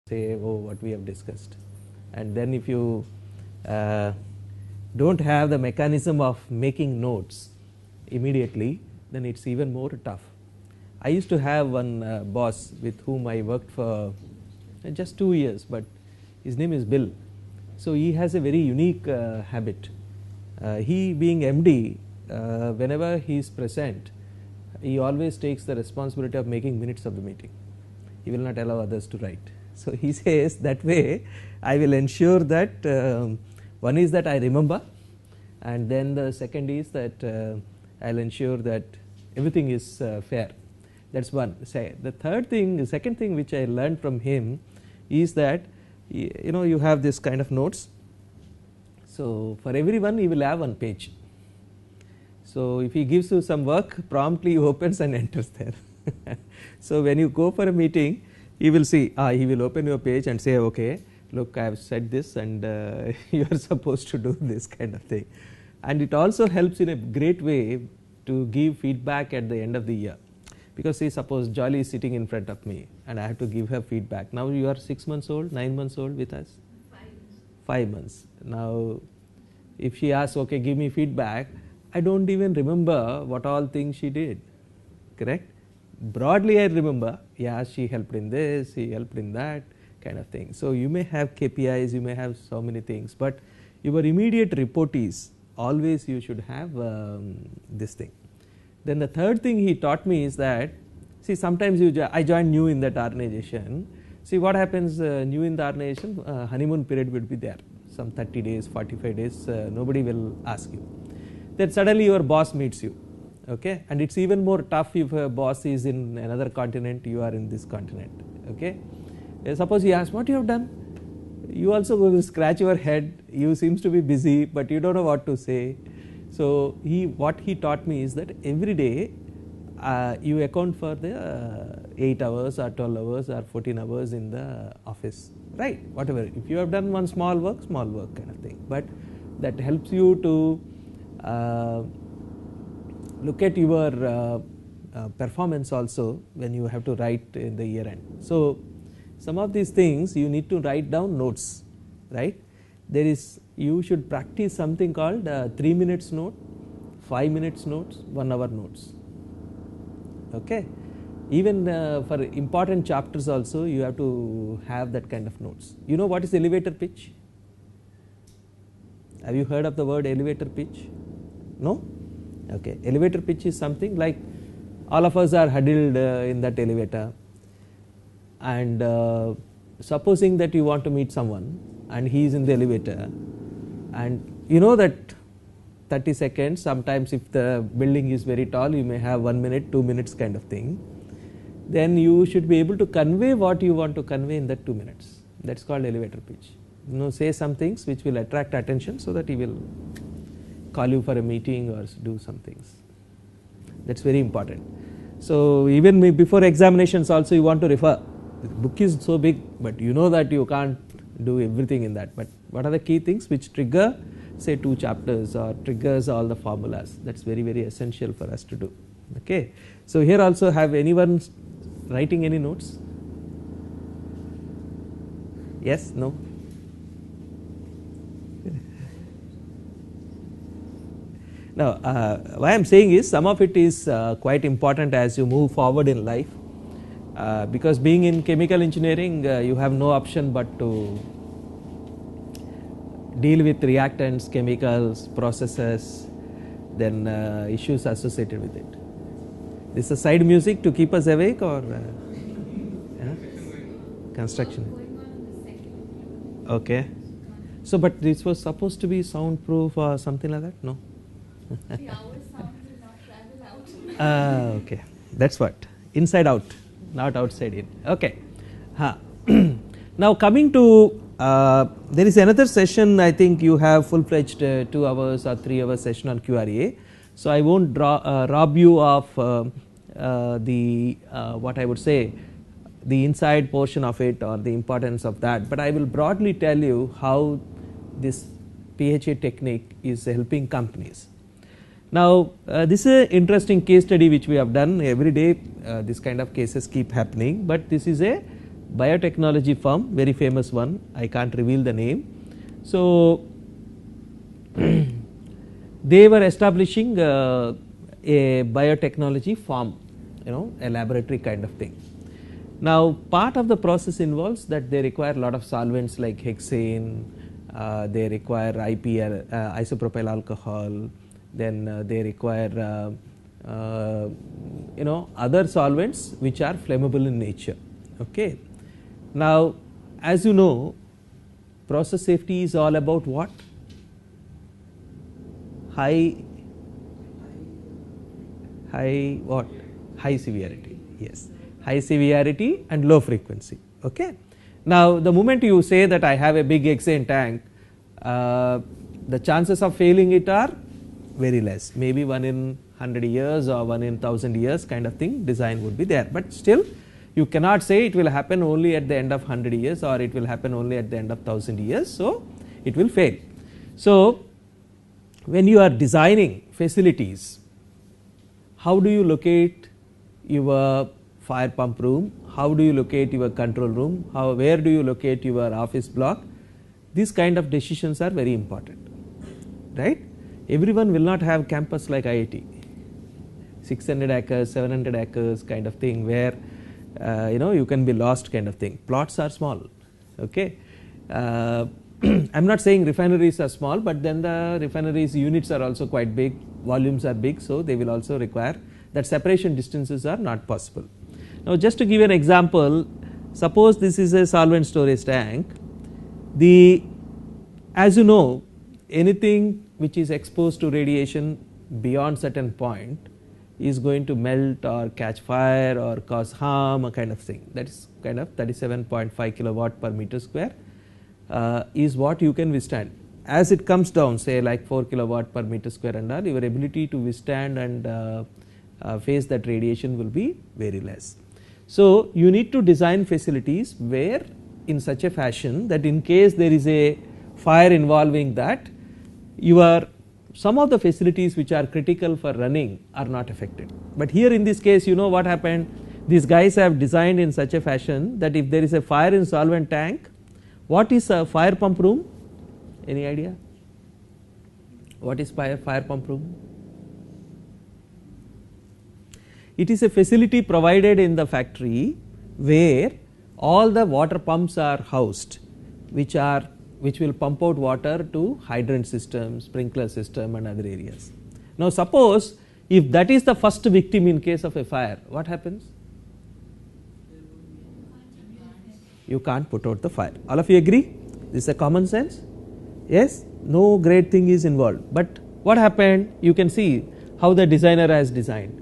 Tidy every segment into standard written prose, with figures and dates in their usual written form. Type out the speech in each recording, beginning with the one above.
say, oh, what we have discussed. And then if you don't have the mechanism of making notes immediately, then it's even more tough. I used to have one boss with whom I worked for just 2 years, but his name is Bill. So he has a very unique habit. He being MD, whenever he is present, he always takes the responsibility of making minutes of the meeting. He will not allow others to write. So he says that way I will ensure that one is that I remember, and then the second is that I'll ensure that everything is fair. That's one. The third thing, the second thing which I learned from him is that you have this kind of notes. So for everyone he will have one page. So if he gives you some work, promptly he opens and enters there. So when you go for a meeting, he will see, he will open your page and say, okay, look, I have said this and you are supposed to do this kind of thing. And it also helps in a great way to give feedback at the end of the year. Because say suppose Jolly is sitting in front of me and I have to give her feedback. Now you are 6 months old, 9 months old with us? 5 months. Now if she asks, okay, give me feedback, I don't even remember what all things she did, correct? Broadly I remember, yeah, she helped in this, he helped in that kind of thing. So you may have KPIs, you may have so many things, but your immediate reportees, always you should have this thing. Then the third thing he taught me is that, see, sometimes I joined new in that organization. See what happens new in the organization, honeymoon period will be there, some 30 days, 45 days, nobody will ask you. Then suddenly your boss meets you, okay, and it's even more tough if a boss is in another continent, you are in this continent, okay. Suppose he asks, what you have done? You also will scratch your head, you seems to be busy, but you don't know what to say. So what he taught me is that every day you account for the 8 hours or 12 hours or 14 hours in the office, right, whatever. If you have done one small work kind of thing, but that helps you to look at your performance also when you have to write in the year end. So some of these things you need to write down notes, right. You should practice something called 3 minutes note, 5 minutes notes, 1 hour notes, okay. Even for important chapters also you have to have that kind of notes. You know what is elevator pitch? Have you heard of the word elevator pitch? No? Okay. Elevator pitch is something like all of us are huddled in that elevator, and supposing that you want to meet someone and he is in the elevator, and you know that 30 seconds, sometimes if the building is very tall you may have 1 minute, 2 minutes kind of thing, then you should be able to convey what you want to convey in that 2 minutes. That is called elevator pitch. Say some things which will attract attention so that he will call you for a meeting or do some things. That is very important. So even before examinations also you want to refer. The book is so big, but you know that you can't do everything in that. But what are the key things which trigger, say 2 chapters or triggers all the formulas? That is very, very essential for us to do. Okay. So here also, have anyone writing any notes? Yes? No? Now, why I am saying is some of it is quite important as you move forward in life, because being in chemical engineering you have no option but to deal with reactants, chemicals, processes, then issues associated with it. This is side music to keep us awake, or construction? Okay. So but this was supposed to be soundproof or something like that? No? The our sound will not travel out. Okay, that's what, inside out, not outside in. Okay. Now coming to, there is another session, I think you have full-fledged 2 hours or 3 hour session on QRA. So I won't rob you of what I would say, the inside portion of it or the importance of that, but I will broadly tell you how this PHA technique is helping companies. Now this is an interesting case study which we have done. Every day this kind of cases keep happening, but this is a biotechnology firm, very famous one, I can't reveal the name. So, they were establishing a biotechnology farm, a laboratory kind of thing. Now, part of the process involves that they require a lot of solvents like hexane, they require isopropyl alcohol, then they require other solvents which are flammable in nature. Okay. Now, as you know, process safety is all about what? High what? High severity. Yes, high severity and low frequency. Okay. Now, the moment you say that I have a big hexane tank, the chances of failing it are very less, maybe 1 in 100 years or 1 in 1000 years kind of thing design would be there, but still you cannot say it will happen only at the end of 100 years or it will happen only at the end of 1000 years, so it will fail. So, when you are designing facilities, how do you locate your fire pump room, how do you locate your control room, where do you locate your office block? These kind of decisions are very important, right? Everyone will not have campus like IIT, 600 acres, 700 acres kind of thing where you can be lost kind of thing. Plots are small. Okay. I am not saying refineries are small, but then the refineries units are also quite big, volumes are big, so they will also require that separation distances are not possible. Now, just to give an example, suppose this is a solvent storage tank. As you know, anything which is exposed to radiation beyond certain point is going to melt or catch fire or cause harm, a kind of thing. That is kind of 37.5 kilowatt per meter square is what you can withstand. As it comes down, say like 4 kilowatt per meter square and all, your ability to withstand and face that radiation will be very less. So, you need to design facilities where in such a fashion that in case there is a fire involving that, some of the facilities which are critical for running are not affected. But here in this case, you know what happened? These guys have designed in such a fashion that if there is a fire in solvent tank, what is a fire pump room? Any idea? What is fire pump room? It is a facility provided in the factory where all the water pumps are housed, which will pump out water to hydrant system, sprinkler system and other areas. Now, suppose if that is the first victim in case of a fire, what happens? You can't put out the fire. All of you agree? This is a common sense? Yes? No great thing is involved. But what happened? You can see how the designer has designed.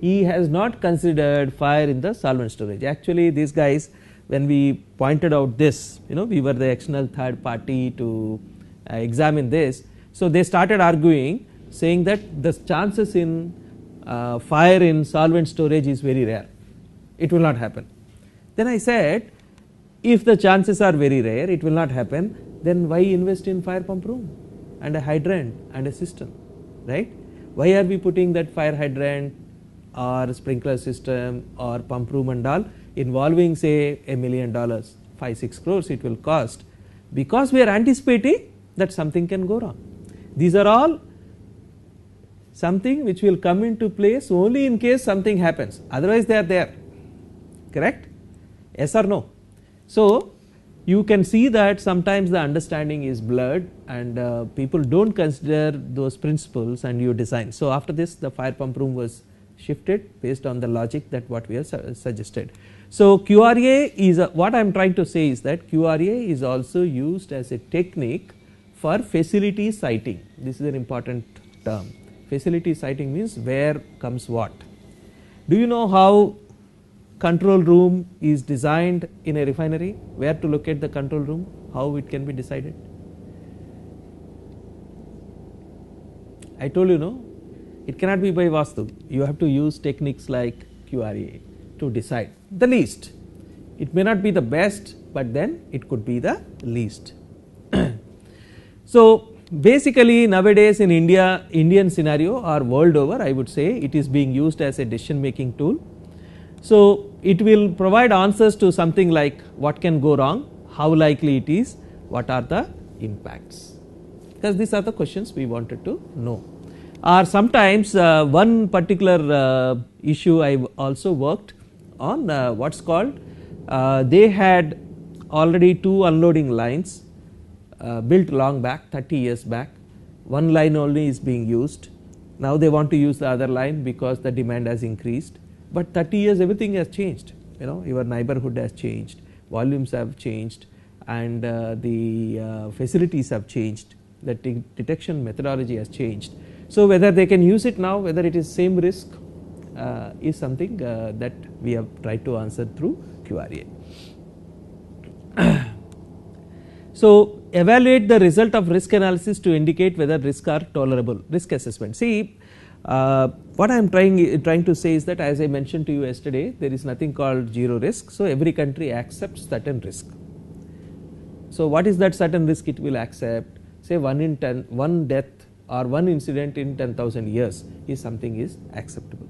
He has not considered fire in the solvent storage. Actually, these guys, when we pointed out this, we were the external third party to examine this. So, they started arguing, saying that the chances in fire in solvent storage is very rare. It will not happen. Then I said, if the chances are very rare, it will not happen, then why invest in fire pump room and a hydrant and a system, right? Why are we putting that fire hydrant or sprinkler system or pump room and all involving say $1 million, 5-6 crores it will cost, because we are anticipating that something can go wrong. These are all something which will come into place only in case something happens, otherwise they are there, correct? Yes or no? So, you can see that sometimes the understanding is blurred and people do not consider those principles and you design. So, after this the fire pump room was shifted based on the logic that what we have suggested. So, QRA is what I am trying to say is that QRA is also used as a technique for facility siting. This is an important term. Facility siting means where comes what. Do you know how control room is designed in a refinery? Where to locate the control room? How it can be decided? I told you, no, it cannot be by Vastu. You have to use techniques like QRA to decide the least. It may not be the best, but then it could be the least. So, basically nowadays in Indian scenario or world over, I would say it is being used as a decision making tool. So, it will provide answers to something like what can go wrong, how likely it is, what are the impacts, because these are the questions we wanted to know. Or sometimes one particular issue I also worked on, what's called, they had already 2 unloading lines built long back, 30 years back. One line only is being used. Now they want to use the other line because the demand has increased, but 30 years everything has changed, your neighborhood has changed, volumes have changed, and the facilities have changed, the detection methodology has changed. So whether they can use it now, whether it is same risk, is something that we have tried to answer through QRA. So evaluate the result of risk analysis to indicate whether risks are tolerable. Risk assessment. See, what I am trying to say is that, as I mentioned to you yesterday, there is nothing called zero risk. So every country accepts certain risk. So what is that certain risk it will accept? Say 1 in 10, 1 death or 1 incident in 10,000 years is something is acceptable,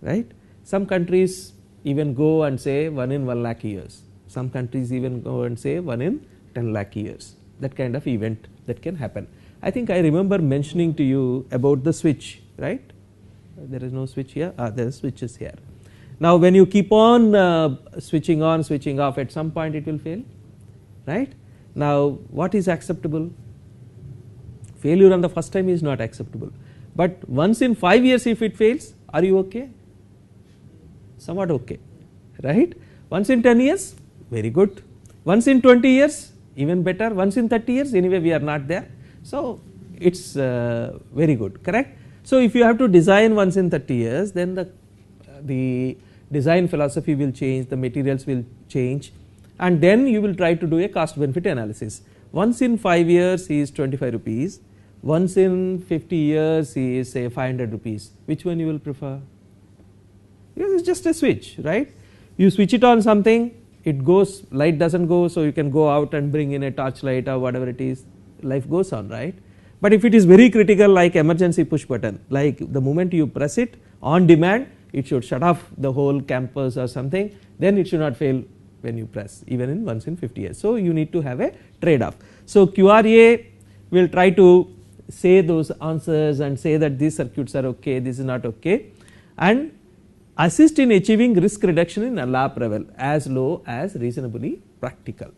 right? Some countries even go and say 1 in 1 lakh years. Some countries even go and say 1 in 10 lakh years, that kind of event that can happen. I think I remember mentioning to you about the switch, right? There is no switch here, there is switches here. Now when you keep on switching on, switching off, at some point it will fail, right? Now what is acceptable? Failure on the first time is not acceptable, but once in 5 years if it fails, are you okay? Somewhat okay, right? Once in 10 years, very good. Once in 20 years, even better. Once in 30 years, anyway we are not there, so it's very good, correct? So if you have to design once in 30 years, then the design philosophy will change, the materials will change, and then you will try to do a cost benefit analysis. Once in 5 years is 25 rupees, once in 50 years is say 500 rupees. Which one you will prefer? Because it's just a switch, right? You switch it on something, it goes, light doesn't go, so you can go out and bring in a torchlight or whatever it is, life goes on, right? But if it is very critical, like emergency push button, like the moment you press it on demand, it should shut off the whole campus or something, then it should not fail when you press, even in once in 50 years. So you need to have a trade off. So QRA will try to say those answers and say that these circuits are okay, this is not okay, and assist in achieving risk reduction in a lab level as low as reasonably practical.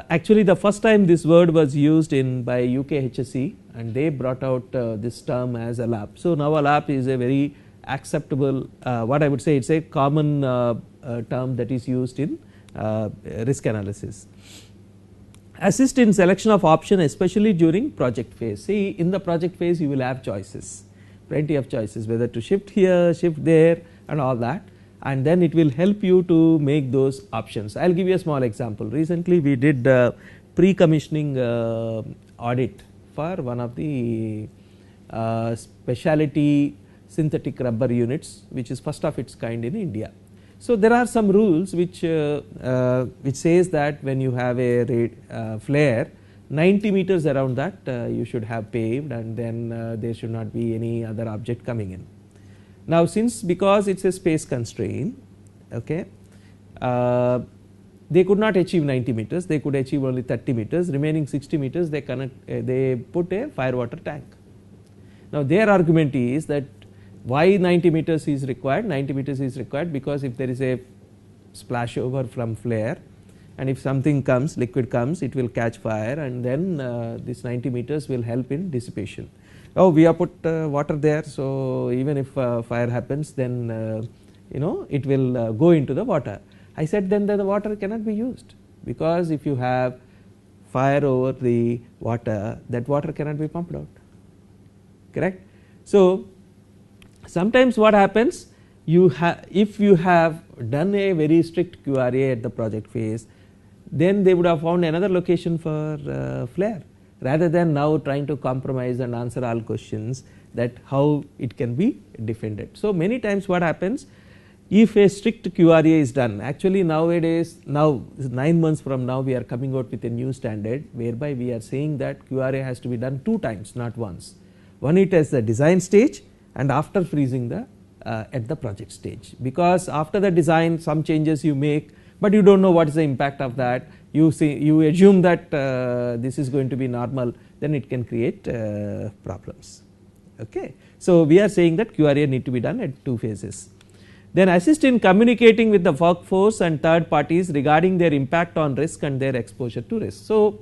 Actually the first time this word was used by UK HSE, and they brought out this term as a lab. So now a lab is a very acceptable, what I would say, it's a common term that is used in risk analysis. Assist in selection of option, especially during project phase. See, in the project phase you will have choices, plenty of choices, whether to shift here, shift there and all that, and then it will help you to make those options. I will give you a small example. Recently we did pre-commissioning audit for one of the specialty synthetic rubber units, which is first of its kind in India. So there are some rules which says that when you have a flare, 90 meters around that you should have paved, and then there should not be any other object coming in. Now because it's a space constraint, okay, they could not achieve 90 meters, they could achieve only 30 meters, remaining 60 meters they put a fire water tank. Now their argument is that why 90 meters is required? 90 meters is required because if there is a splash over from flare, and if something comes, liquid comes, it will catch fire, and then this 90 meters will help in dissipation. Oh, we have put water there, so even if fire happens, then it will go into the water. I said then the water cannot be used, because if you have fire over the water, that water cannot be pumped out, correct? So sometimes what happens, if you have done a very strict QRA at the project phase, then they would have found another location for flare, rather than now trying to compromise and answer all questions that how it can be defended. So many times what happens, if a strict QRA is done, actually nowadays, now 9 months from now we are coming out with a new standard whereby we are saying that QRA has to be done 2 times, not once. One it as the design stage and after freezing the at the project stage, because after the design some changes you make, but you do not know what is the impact of that. You assume that this is going to be normal, then it can create problems. Okay. So, we are saying that QRA need to be done at 2 phases. Then assist in communicating with the workforce and third parties regarding their impact on risk and their exposure to risk. So,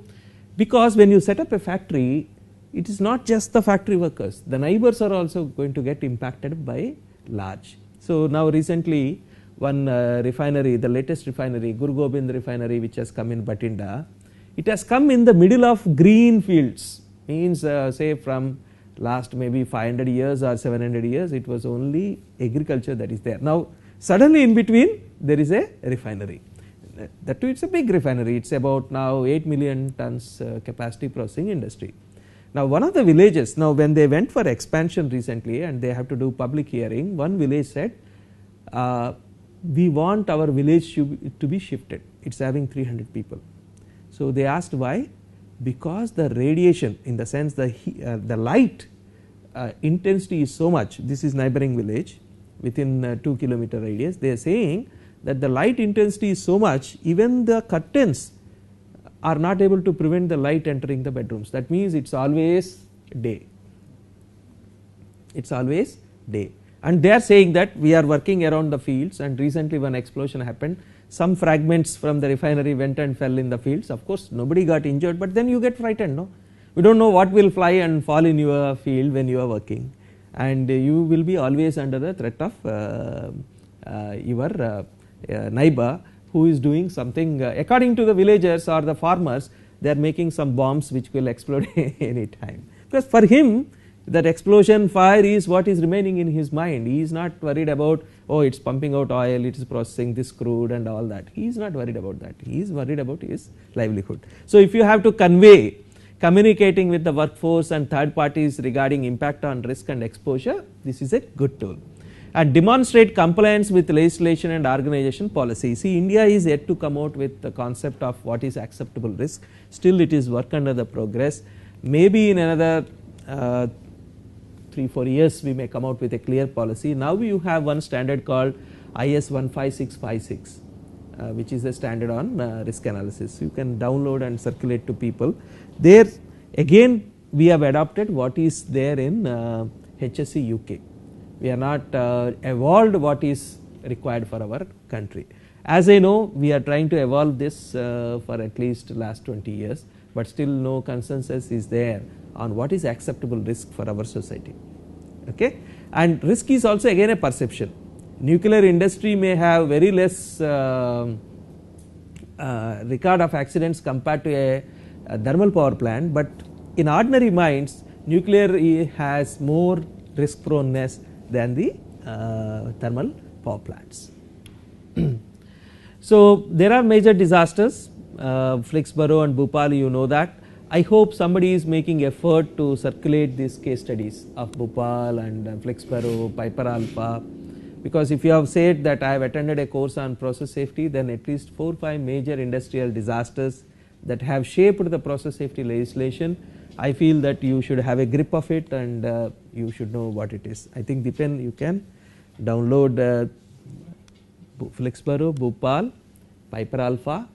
because when you set up a factory, it is not just the factory workers, the neighbors are also going to get impacted by large. So, now recently one refinery, the latest refinery, Guru Gobind refinery, which has come in Bathinda, it has come in the middle of green fields, means say from last maybe 500 years or 700 years, it was only agriculture that is there. Now, suddenly in between there is a refinery. That too, it is a big refinery, it is about now 8 million tons capacity processing industry. Now, one of the villages, now when they went for expansion recently and they have to do public hearing, one village said, we want our village to be shifted, it is having 300 people. So, they asked why? Because the radiation, in the sense the light intensity is so much. This is neighboring village within 2 kilometer radius. They are saying that the light intensity is so much, even the curtains are not able to prevent the light entering the bedrooms. That means it is always day, it is always day. And they are saying that we are working around the fields, and recently one explosion happened, some fragments from the refinery went and fell in the fields. Of course, nobody got injured, but then you get frightened, no? You do not know what will fly and fall in your field when you are working, and you will be always under the threat of your neighbor who is doing something. According to the villagers or the farmers, they are making some bombs which will explode any time, because for him that explosion fire is what is remaining in his mind. He is not worried about, oh, it is pumping out oil, it is processing this crude and all that. He is not worried about that, he is worried about his livelihood. So, if you have to convey communicating with the workforce and third parties regarding impact on risk and exposure, this is a good tool. And demonstrate compliance with legislation and organization policy. See, India is yet to come out with the concept of what is acceptable risk, still it is work under the progress. Maybe in another 3-4 years we may come out with a clear policy. Now you have one standard called IS 15656, which is a standard on risk analysis. You can download and circulate to people. There again we have adopted what is there in HSE UK. We are not evolved what is required for our country. As I know, we are trying to evolve this for at least last 20 years, but still no consensus is there on what is acceptable risk for our society. Okay? And risk is also again a perception. Nuclear industry may have very less record of accidents compared to a thermal power plant, but in ordinary minds nuclear has more risk proneness than the thermal power plants. So, there are major disasters, Flixborough and Bhopal, you know that. I hope somebody is making effort to circulate these case studies of Bhopal and Flixborough, Piper Alpha, because if you have said that I have attended a course on process safety, then at least 4 or 5 major industrial disasters that have shaped the process safety legislation, I feel that you should have a grip of it and you should know what it is. I think Dipen, you can download Flixborough, Bhopal, Piper Alpha,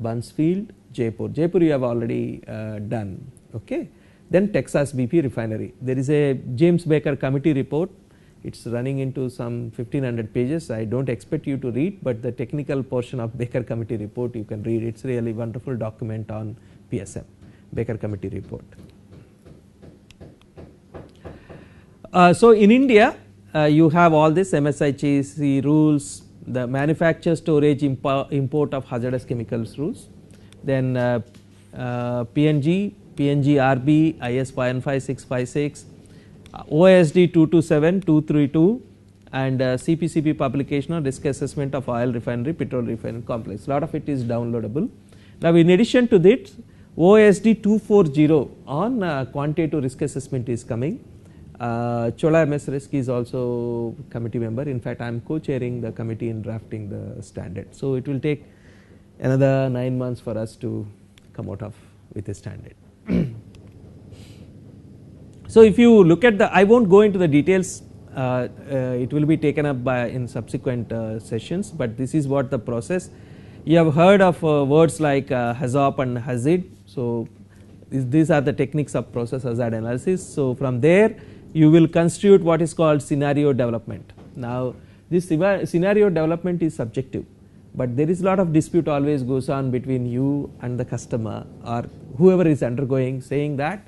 Buncefield, Jaipur. Jaipur you have already done. Okay. Then Texas BP refinery. There is a James Baker committee report. It is running into some 1500 pages. I do not expect you to read, but the technical portion of Baker committee report you can read. It is really wonderful document on PSM, Baker committee report. So, in India you have all this MSIGC rules, the manufacture, storage, import of hazardous chemicals rules, then PNG, PNG-RB, IS 15656, OSD 227, 232 and CPCB publication on risk assessment of oil refinery, petrol refinery complex. Lot of it is downloadable. Now, in addition to this, OSD 240 on quantitative risk assessment is coming. Chola MS Risk is also committee member. In fact, I am co-chairing the committee in drafting the standard. So, it will take another 9 months for us to come out of with a standard. So, if you look at the, I will not go into the details it will be taken up by in subsequent sessions, but this is what the process. You have heard of words like HAZOP and HAZID. So these are the techniques of process hazard analysis. So from there you will constitute what is called scenario development. Now this scenario development is subjective, but there is a lot of dispute always goes on between you and the customer or whoever is undergoing, saying that,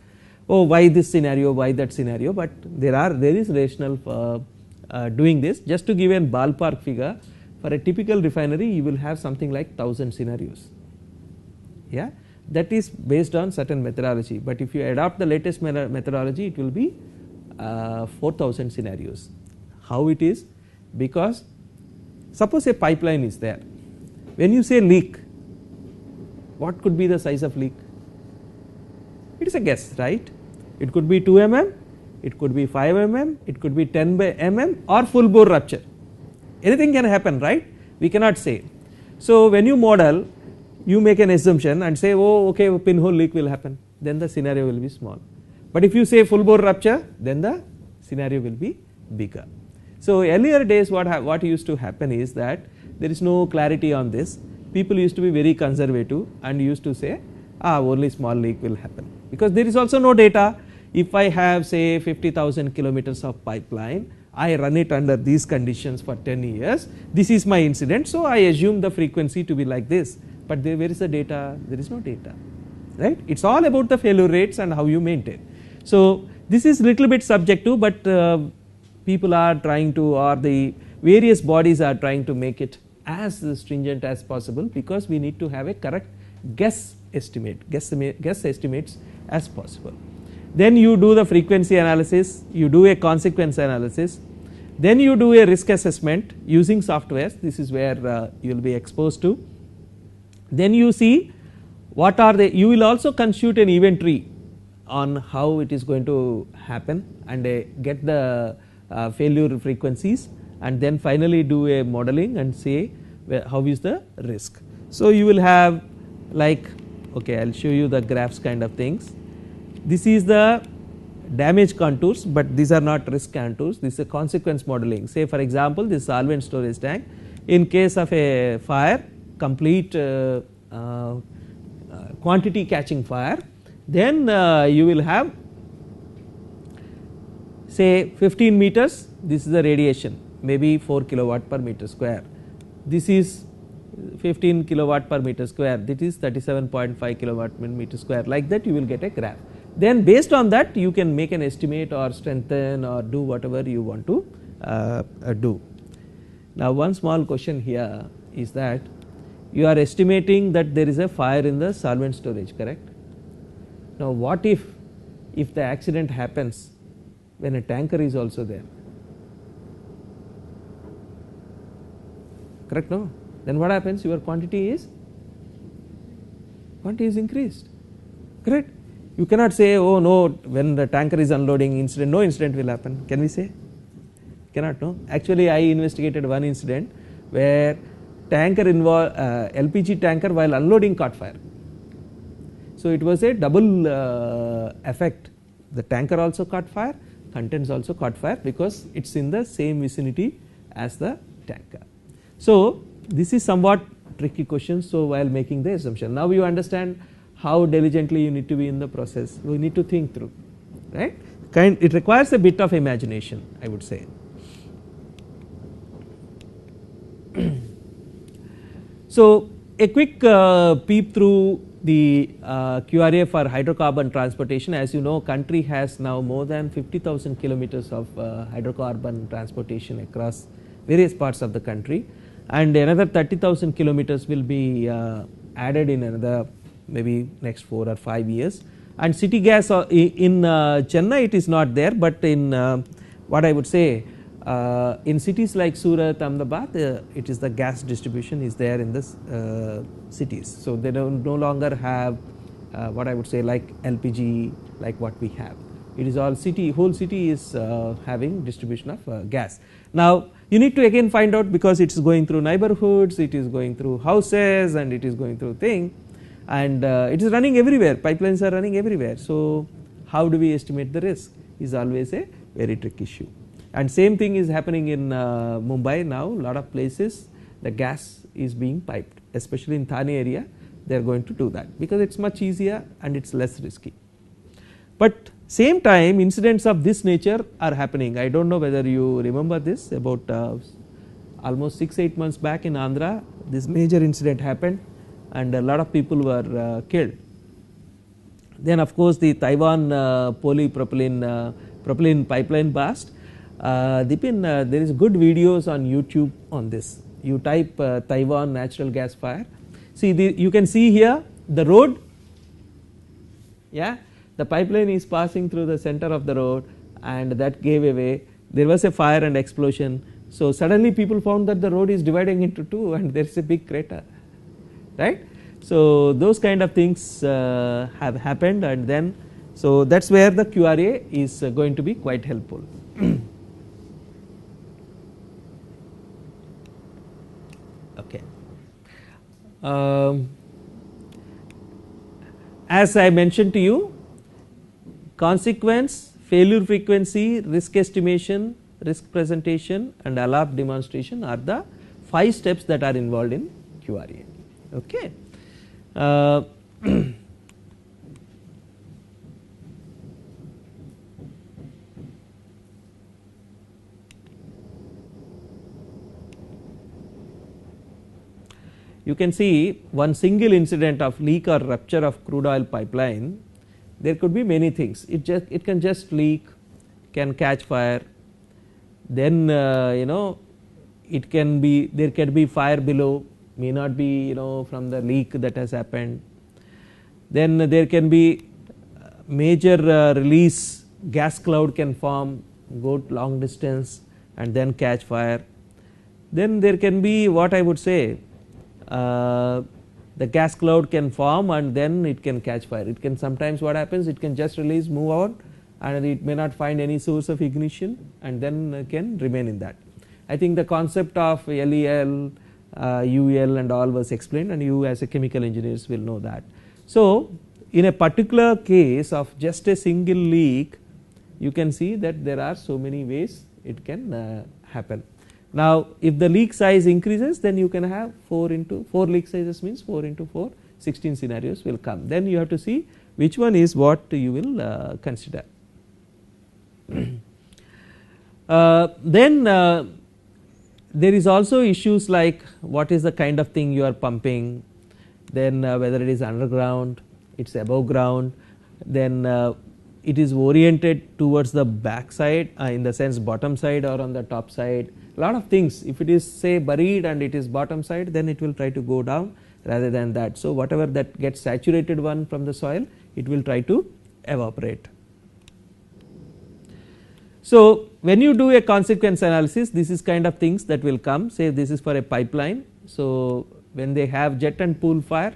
oh, why this scenario, why that scenario, but there is rationale for doing this. Just to give a ballpark figure, for a typical refinery you will have something like 1000 scenarios. Yeah, that is based on certain methodology, but if you adopt the latest methodology it will be 4000 scenarios. How it is? Because suppose a pipeline is there, when you say leak, what could be the size of leak? It is a guess, right? It could be 2 mm, it could be 5 mm, it could be 10 mm or full bore rupture. Anything can happen, right? We cannot say. So when you model, you make an assumption and say, oh, okay, pinhole leak will happen, then the scenario will be small. But if you say full bore rupture, then the scenario will be bigger. So earlier days what used to happen is that there is no clarity on this. People used to be very conservative and used to say, only small leak will happen, because there is also no data. If I have say 50,000 kilometers of pipeline, I run it under these conditions for 10 years, this is my incident, so I assume the frequency to be like this, but where is the data? There is no data, right? It is all about the failure rates and how you maintain. So this is little bit subjective, but people are trying to, or the various bodies are trying to make it as stringent as possible, because we need to have a correct guess estimates as possible. Then you do the frequency analysis, you do a consequence analysis, then you do a risk assessment using softwares. This is where you will be exposed to. Then you see what are the, you will also constitute an event tree on how it is going to happen and get the failure frequencies, and then finally do a modeling and say how is the risk. So you will have like, okay, I will show you the graphs kind of things. This is the damage contours, but these are not risk contours, this is a consequence modeling. Say for example, this solvent storage tank, in case of a fire, complete quantity catching fire, then you will have say 15 meters, this is the radiation, maybe 4 kilowatt per meter square, this is 15 kilowatt per meter square, that is 37.5 kilowatt per meter square, like that you will get a graph. Then based on that you can make an estimate or strengthen or do whatever you want to do. Now one small question here is that you are estimating that there is a fire in the solvent storage, correct? Now what if the accident happens when a tanker is also there? Correct, no? Then what happens? Your quantity is increased, correct? You cannot say, oh no, when the tanker is unloading, incident, no incident will happen. Can we say? Cannot, no? Actually I investigated one incident where tanker involved, LPG tanker while unloading caught fire. So it was a double effect. The tanker also caught fire, contents also caught fire, because it is in the same vicinity as the tanker. So this is somewhat tricky question. So while making the assumption, now you understand how diligently you need to be in the process. We need to think through, right? It requires a bit of imagination, I would say. So a quick peep through the QRA for hydrocarbon transportation. As you know, country has now more than 50,000 kilometers of hydrocarbon transportation across various parts of the country, and another 30,000 kilometers will be added in another maybe next 4 or 5 years. And city gas in Chennai it is not there, but in what I would say in cities like Surat, Ahmedabad, it is the gas distribution is there in the cities. So they no longer have what I would say like LPG like what we have. It is all city, whole city is having distribution of gas. Now you need to again find out, because it is going through neighborhoods, it is going through houses, and it is going through thing, and it is running everywhere, pipelines are running everywhere. So how do we estimate the risk is always a very tricky issue. And same thing is happening in Mumbai now. A lot of places the gas is being piped, especially in Thane area. They are going to do that because it's much easier and it's less risky. But same time, incidents of this nature are happening. I don't know whether you remember this. About almost 6-8 months back in Andhra, this major incident happened and a lot of people were killed. Then of course the Taiwan propylene pipeline burst. Dipin, there is good videos on YouTube on this. You type Taiwan natural gas fire. See, you can see here the road. Yeah, the pipeline is passing through the center of the road, and that gave away. There was a fire and explosion. So suddenly people found that the road is dividing into two, and there is a big crater, right? So those kind of things have happened, and then so that's where the QRA is going to be quite helpful. Okay. As I mentioned to you, consequence, failure frequency, risk estimation, risk presentation and alarm demonstration are the 5 steps that are involved in QRA. Okay. You can see one single incident of leak or rupture of crude oil pipeline. There could be many things. It can just leak, can catch fire. Then it can be, there can be fire below, may not be from the leak that has happened. Then there can be major release, gas cloud can form, go long distance and then catch fire. Then there can be what I would say, the gas cloud can form and then it can catch fire. It can sometimes, what happens, it can just release, move on, and it may not find any source of ignition and then can remain in that. I think the concept of LEL, UL and all was explained, and you as a chemical engineers will know that. So in a particular case of just a single leak, you can see that there are so many ways it can happen. Now if the leak size increases, then you can have 4 leak sizes means 4 into 4, 16 scenarios will come. Then you have to see which one is what you will consider. Then there is also issues like what is the kind of thing you are pumping, then whether it is underground, it is above ground, then it is oriented towards the back side, in the sense bottom side or on the top side. Lot of things. If it is say buried and it is bottom side, then it will try to go down rather than that. So whatever that gets saturated one from the soil, it will try to evaporate. So when you do a consequence analysis, this is kind of things that will come. Say this is for a pipeline. So when they have jet and pool fire,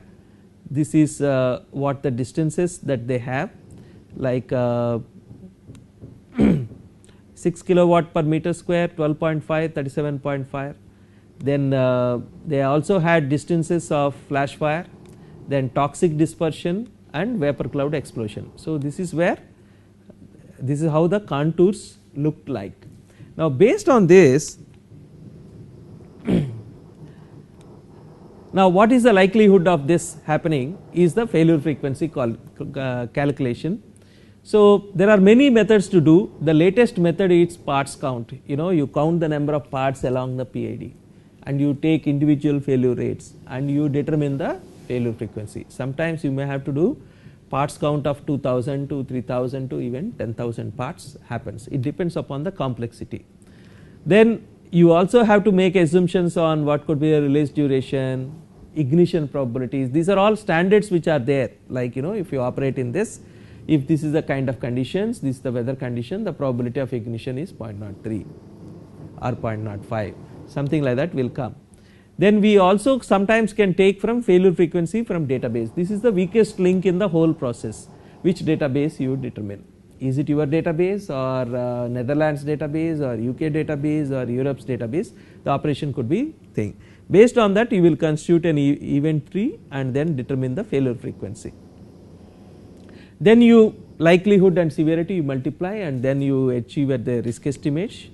this is what the distances that they have, like 6 kilowatt per meter square, 12.5, 37.5. Then they also had distances of flash fire, then toxic dispersion and vapor cloud explosion. So this is where, this is how the contours looked like. Now based on this, now what is the likelihood of this happening is the failure frequency calculation. So there are many methods to do. The latest method is parts count. You count the number of parts along the PID and you take individual failure rates and you determine the failure frequency. Sometimes you may have to do parts count of 2000 to 3000 to even 10,000 parts happens. It depends upon the complexity. Then you also have to make assumptions on what could be a release duration, ignition probabilities. These are all standards which are there, like if you operate in this, if this is the kind of conditions, this is the weather condition, the probability of ignition is 0.03 or 0.05, something like that will come. Then we also sometimes can take from failure frequency from database. This is the weakest link in the whole process. Which database you determine? Is it your database or Netherlands database or UK database or Europe's database? The operation could be thing. Based on that, you will constitute an event tree and then determine the failure frequency. Then you likelihood and severity you multiply and then you achieve at the risk estimate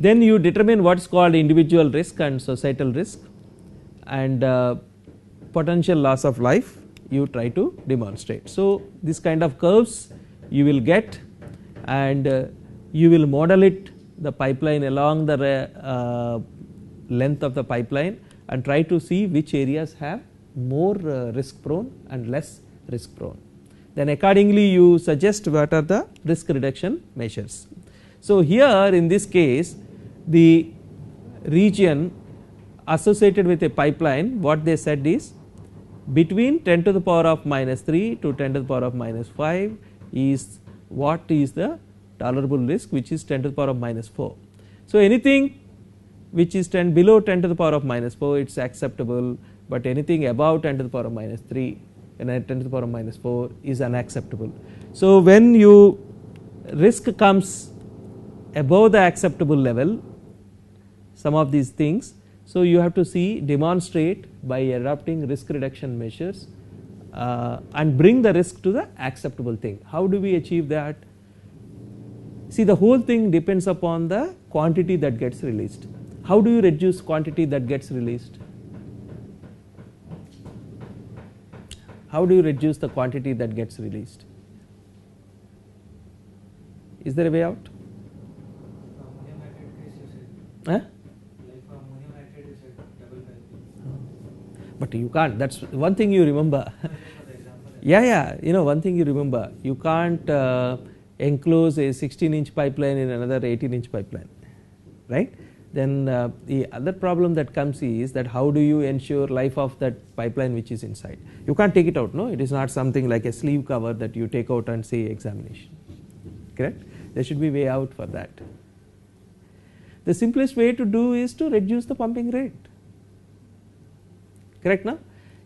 Then you determine what is called individual risk and societal risk, and potential loss of life you try to demonstrate. So this kind of curves you will get, and you will model it, the pipeline along the length of the pipeline, and try to see which areas have more risk prone and less risk prone. Then accordingly you suggest what are the risk reduction measures. So here in this case, the region associated with a pipeline, what they said is between 10 to the power of minus 3 to 10 to the power of minus 5 is what is the tolerable risk, which is 10 to the power of minus 4. So anything which is below 10 to the power of minus 4 it is acceptable, but anything above 10 to the power of minus 3 and 10 to the power of minus 4 is unacceptable. So when you risk comes above the acceptable level, some of these things, so you have to see, demonstrate by adopting risk reduction measures and bring the risk to the acceptable thing. How do we achieve that? See, the whole thing depends upon the quantity that gets released. How do you reduce quantity that gets released? How do you reduce the quantity that gets released? Is there a way out? Huh? But you can't, that's one thing you remember. Yeah, you know, one thing you remember, you can't enclose a 16-inch pipeline in another 18-inch pipeline, right? Then the other problem that comes is that how do you ensure life of that pipeline which is inside? You can't take it out, no? It is not something like a sleeve cover that you take out and say examination, correct? There should be way out for that. The simplest way to do is to reduce the pumping rate, correct now?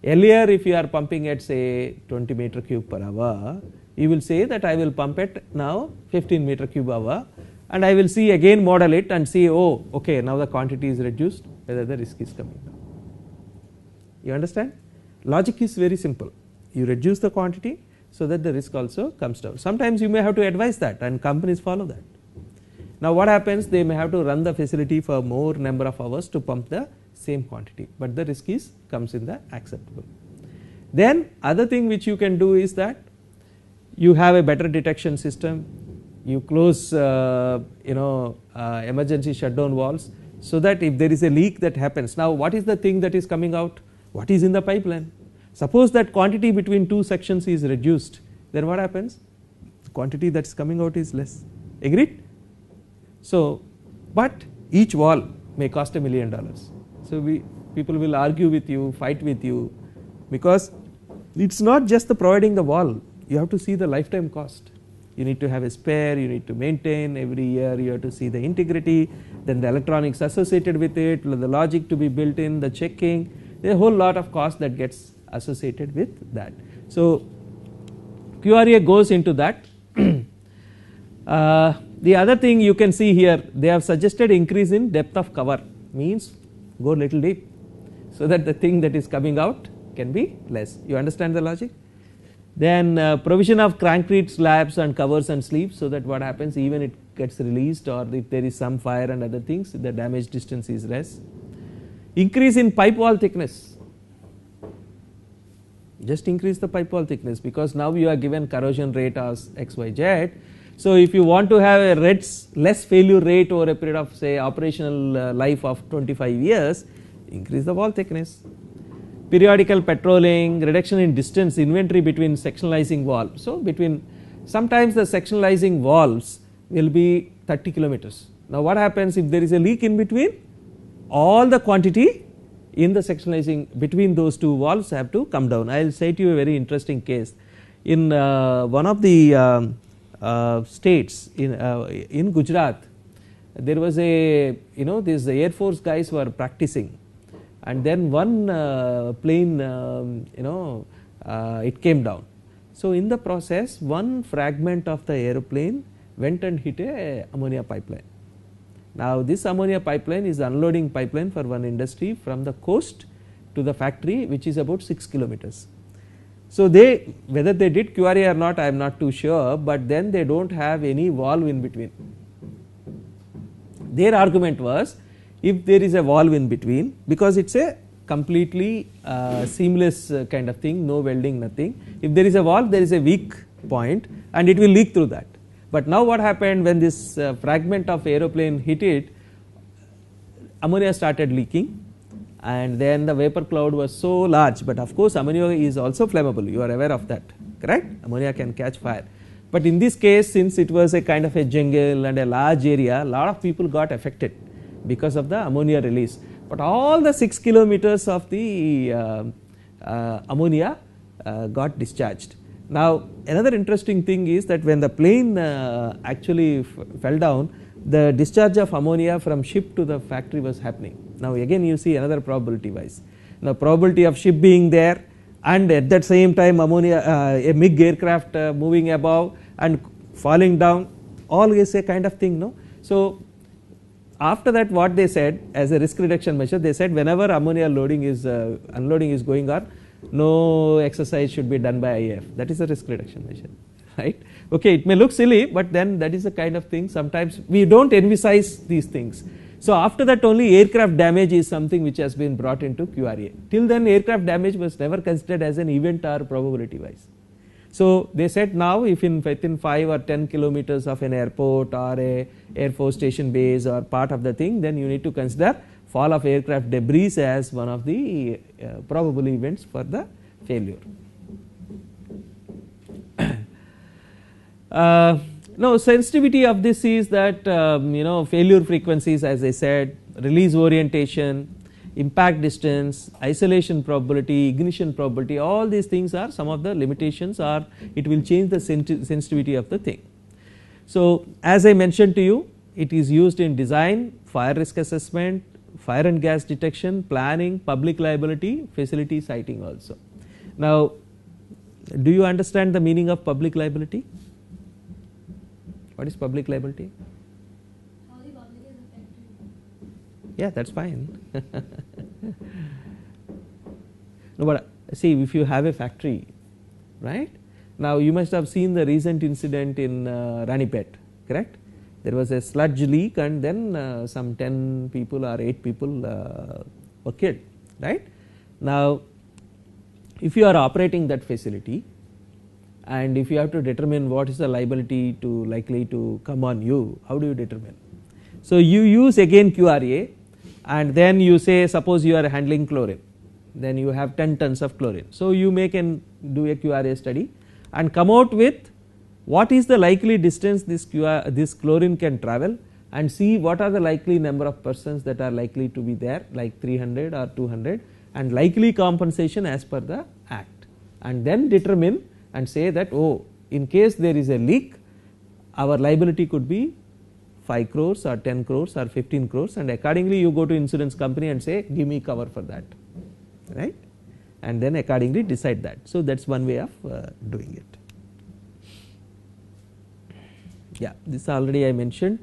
Earlier if you are pumping at say 20 meter cube per hour, you will say that I will pump at now 15 meter cube hour, and I will see again model it and see, oh okay, now the quantity is reduced, whether the risk is coming down. You understand? Logic is very simple. You reduce the quantity so that the risk also comes down. Sometimes you may have to advise that and companies follow that. Now what happens, they may have to run the facility for more number of hours to pump the same quantity, but the risk is comes in the acceptable. Then other thing which you can do is that you have a better detection system, you close emergency shutdown valves, so that if there is a leak that happens, now what is the thing that is coming out? What is in the pipeline? Suppose that quantity between two sections is reduced, then what happens? The quantity that is coming out is less. Agreed? So, but each valve may cost $1 million. So people will argue with you, fight with you, because it's not just the providing the valve, you have to see the lifetime cost. You need to have a spare, you need to maintain every year, you have to see the integrity, then the electronics associated with it, the logic to be built in, the checking, there is a whole lot of cost that gets associated with that. So QRA goes into that. The other thing you can see here, they have suggested increase in depth of cover, means go little deep so that the thing that is coming out can be less. You understand the logic? Then provision of crankcrete slabs and covers and sleeves, so that what happens, even it gets released or if there is some fire and other things, the damage distance is less. Increase in pipe wall thickness, just increase the pipe wall thickness, because now you are given corrosion rate as XYZ. So if you want to have a less failure rate over a period of say operational life of 25 years, increase the wall thickness. Periodical patrolling, reduction in distance, inventory between sectionalizing valves. So between, sometimes the sectionalizing valves will be 30 kilometers. Now what happens if there is a leak in between? All the quantity in the sectionalizing between those two valves have to come down. I will say to you a very interesting case. In one of the states in Gujarat, there was a, these Air Force guys were practicing, and then one plane it came down. So in the process, one fragment of the aeroplane went and hit a ammonia pipeline. Now this ammonia pipeline is the unloading pipeline for one industry from the coast to the factory, which is about 6 kilometers. So they, whether they did QRA or not, I am not too sure, but then they don't have any valve in between. Their argument was, if there is a valve in between, because it is a completely seamless kind of thing, no welding, nothing. If there is a valve, there is a weak point and it will leak through that. But now what happened, when this fragment of aeroplane hit it, ammonia started leaking, and then the vapor cloud was so large. But of course ammonia is also flammable, you are aware of that, correct? Ammonia can catch fire. But in this case, since it was a kind of a jungle and a large area, a lot of people got affected because of the ammonia release. But all the 6 kilometers of the ammonia got discharged. Now another interesting thing is that when the plane actually fell down, the discharge of ammonia from ship to the factory was happening. Now again you see another probability wise. Now probability of ship being there and at that same time ammonia, a MiG aircraft moving above and falling down, all is a kind of thing, no. So after that what they said as a risk reduction measure, they said whenever ammonia loading is unloading is going on, no exercise should be done by IAF. That is a risk reduction measure, right. Okay, it may look silly, but then that is the kind of thing sometimes we do not emphasize these things. So after that only aircraft damage is something which has been brought into QRA. Till then aircraft damage was never considered as an event or probability wise. So they said now if within 5 or 10 kilometers of an airport or a air force station base or part of the thing, then you need to consider fall of aircraft debris as one of the probable events for the failure. Now sensitivity of this is that failure frequencies, as I said, release orientation, impact distance, isolation probability, ignition probability, all these things are some of the limitations, or it will change the sensitivity of the thing. So as I mentioned to you, it is used in design, fire risk assessment, fire and gas detection, planning, public liability, facility siting also. Now do you understand the meaning of public liability? What is public liability? How the public is affected. Yeah, that's fine. No, but see, if you have a factory, right? Now you must have seen the recent incident in Ranipet, correct? There was a sludge leak and then some 10 people or 8 people were killed, right? Now if you are operating that facility and if you have to determine what is the liability to likely to come on you, how do you determine? So you use again QRA and then you say, suppose you are handling chlorine, then you have 10 tons of chlorine. So you do a QRA study and come out with what is the likely distance this chlorine can travel, and see what are the likely number of persons that are likely to be there, like 300 or 200, and likely compensation as per the act, and then determine and say that, oh, in case there is a leak, our liability could be 5 crores or 10 crores or 15 crores, and accordingly you go to insurance company and say, give me cover for that, right, and then accordingly decide that. So that is one way of doing it. Yeah, this already I mentioned.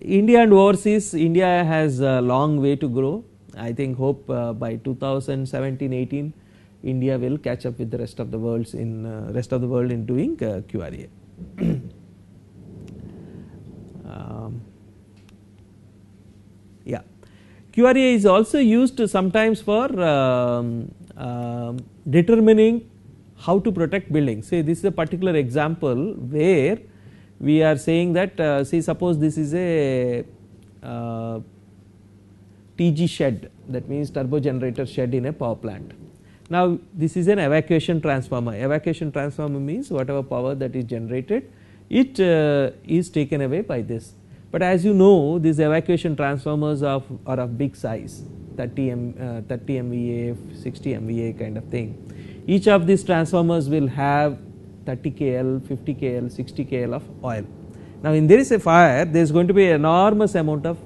India and overseas, India has a long way to grow. I think hope by 2017-18 India will catch up with the rest of the world in doing QRA. Yeah, QRA is also used sometimes for determining how to protect buildings. Say this is a particular example where we are saying that see, suppose this is a TG shed, that means turbo generator shed in a power plant. Now this is an evacuation transformer. Evacuation transformer means whatever power that is generated, it is taken away by this. But as you know, these evacuation transformers are of big size, 30 MVA, 60 MVA kind of thing. Each of these transformers will have 30 KL, 50 KL, 60 KL of oil. Now in there is a fire, there is going to be an enormous amount of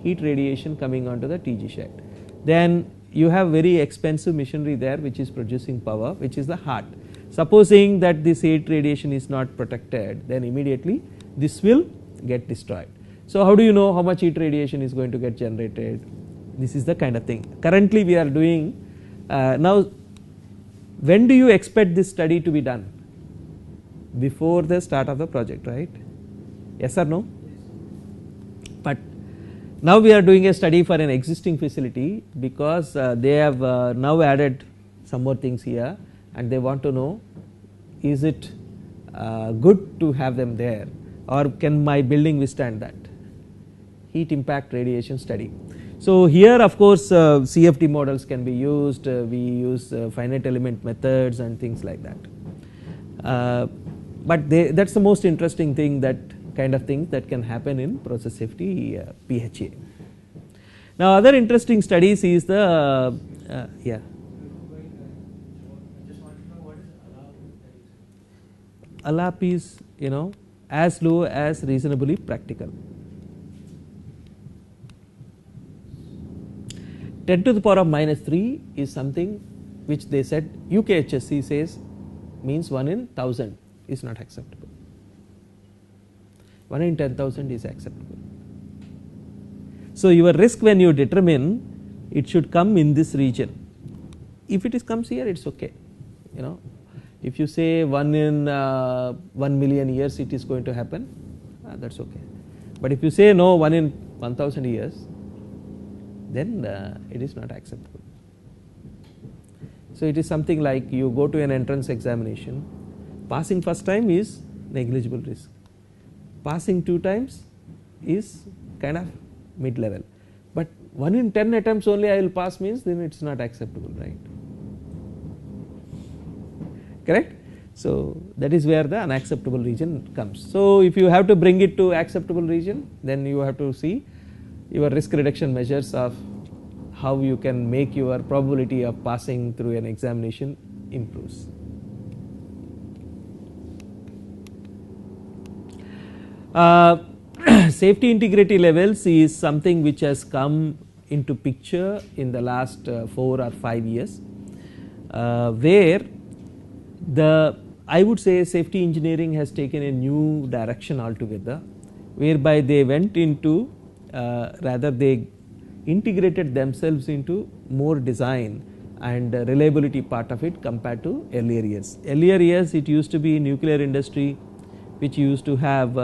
heat radiation coming onto the TG shed. Then you have very expensive machinery there which is producing power, which is the heart. Supposing that this heat radiation is not protected, then immediately this will get destroyed. So how do you know how much heat radiation is going to get generated? This is the kind of thing. Currently we are doing, now when do you expect this study to be done? Before the start of the project, right? Yes or no? But now we are doing a study for an existing facility because they have now added some more things here, and they want to know, is it good to have them there, or can my building withstand that? Heat impact radiation study. So here of course CFD models can be used, we use finite element methods and things like that. But that is the most interesting thing, that kind of things that can happen in process safety PHA. Now other interesting studies is the yeah. ALAP is as low as reasonably practical. 10 to the power of minus 3 is something which they said UKHSC says means 1 in 1000 is not acceptable. 1 in 10,000 is acceptable. So your risk when you determine, it should come in this region. If it comes here, it's okay. If you say 1 in 1 million years it is going to happen, that's okay. But if you say no, 1 in 1000 years, then it is not acceptable. So it is something like you go to an entrance examination, passing first time is negligible risk, passing 2 times is kind of mid level, but 1 in 10 attempts only I will pass means then it is not acceptable, right? Correct? So that is where the unacceptable region comes. So if you have to bring it to acceptable region, then you have to see your risk reduction measures of how you can make your probability of passing through an examination improves. Safety integrity levels is something which has come into picture in the last 4 or 5 years, where I would say safety engineering has taken a new direction altogether, whereby they went into rather they integrated themselves into more design and reliability part of it compared to earlier years. Earlier years it used to be nuclear industry which used to have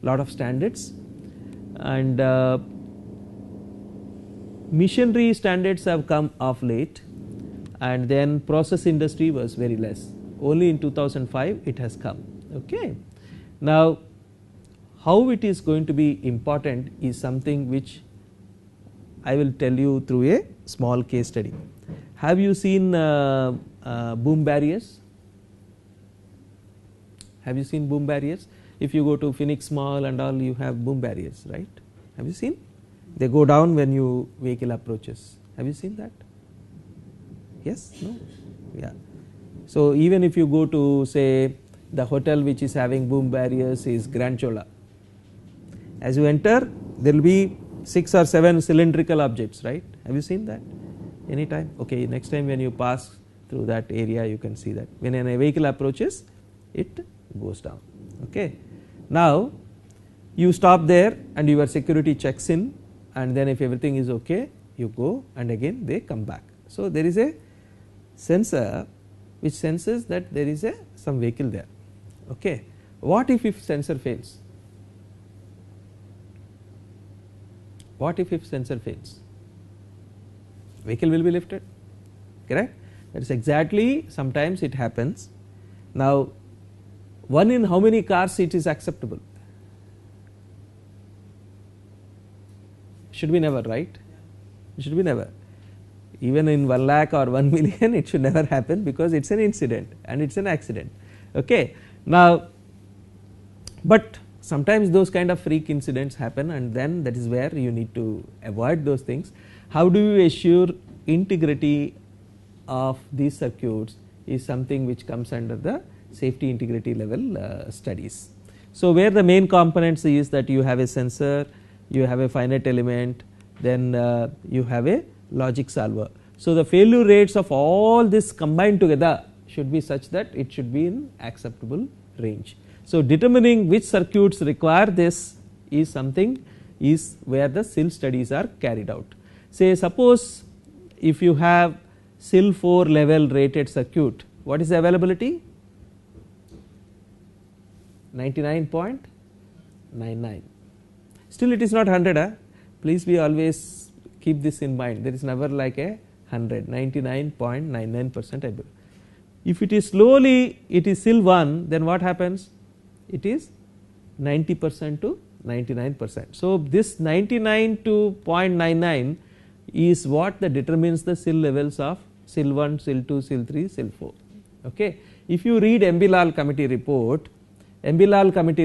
lot of standards, and machinery standards have come of late, and then process industry was very less. Only in 2005 it has come. Okay. Now how it is going to be important is something which I will tell you through a small case study. Have you seen boom barriers? Have you seen boom barriers? If you go to Phoenix Mall and all, you have boom barriers, right? Have you seen? They go down when you vehicle approaches. Have you seen that? Yes? No? Yeah. So even if you go to say the hotel which is having boom barriers is Grand Chola, as you enter there will be 6 or 7 cylindrical objects, right? Have you seen that any time? Okay, next time when you pass through that area you can see that when a vehicle approaches it goes down. Okay. Now you stop there and your security checks in, and then if everything is okay you go and again they come back. So there is a sensor which senses that there is some vehicle there. Okay. What if sensor fails? What if sensor fails? Vehicle will be lifted, correct? That is exactly, sometimes it happens. Now 1 in how many cars it is acceptable? Should be never, right? It should be never. Even in 1 lakh or 1 million it should never happen, because it is an incident and it is an accident. Okay. Now but sometimes those kind of freak incidents happen, and then that is where you need to avoid those things. How do you assure integrity of these circuits is something which comes under the safety integrity level studies. So where the main components is that you have a sensor, you have a finite element, then you have a logic solver. So the failure rates of all this combined together should be such that it should be in acceptable range. So determining which circuits require this is something is where the SIL studies are carried out. Say suppose if you have SIL 4 level rated circuit, what is the availability? 99.9, 99. Still it is not 100, huh? Please be always keep this in mind, there is never like a 100, 99.99%. If it is slowly it is still 1, then what happens? It is 90% to 99%. So this 99 to 0.99 is what that determines the SIL levels of SIL 1, SIL 2, SIL 3, SIL 4. Okay. If you read MB-Lal committee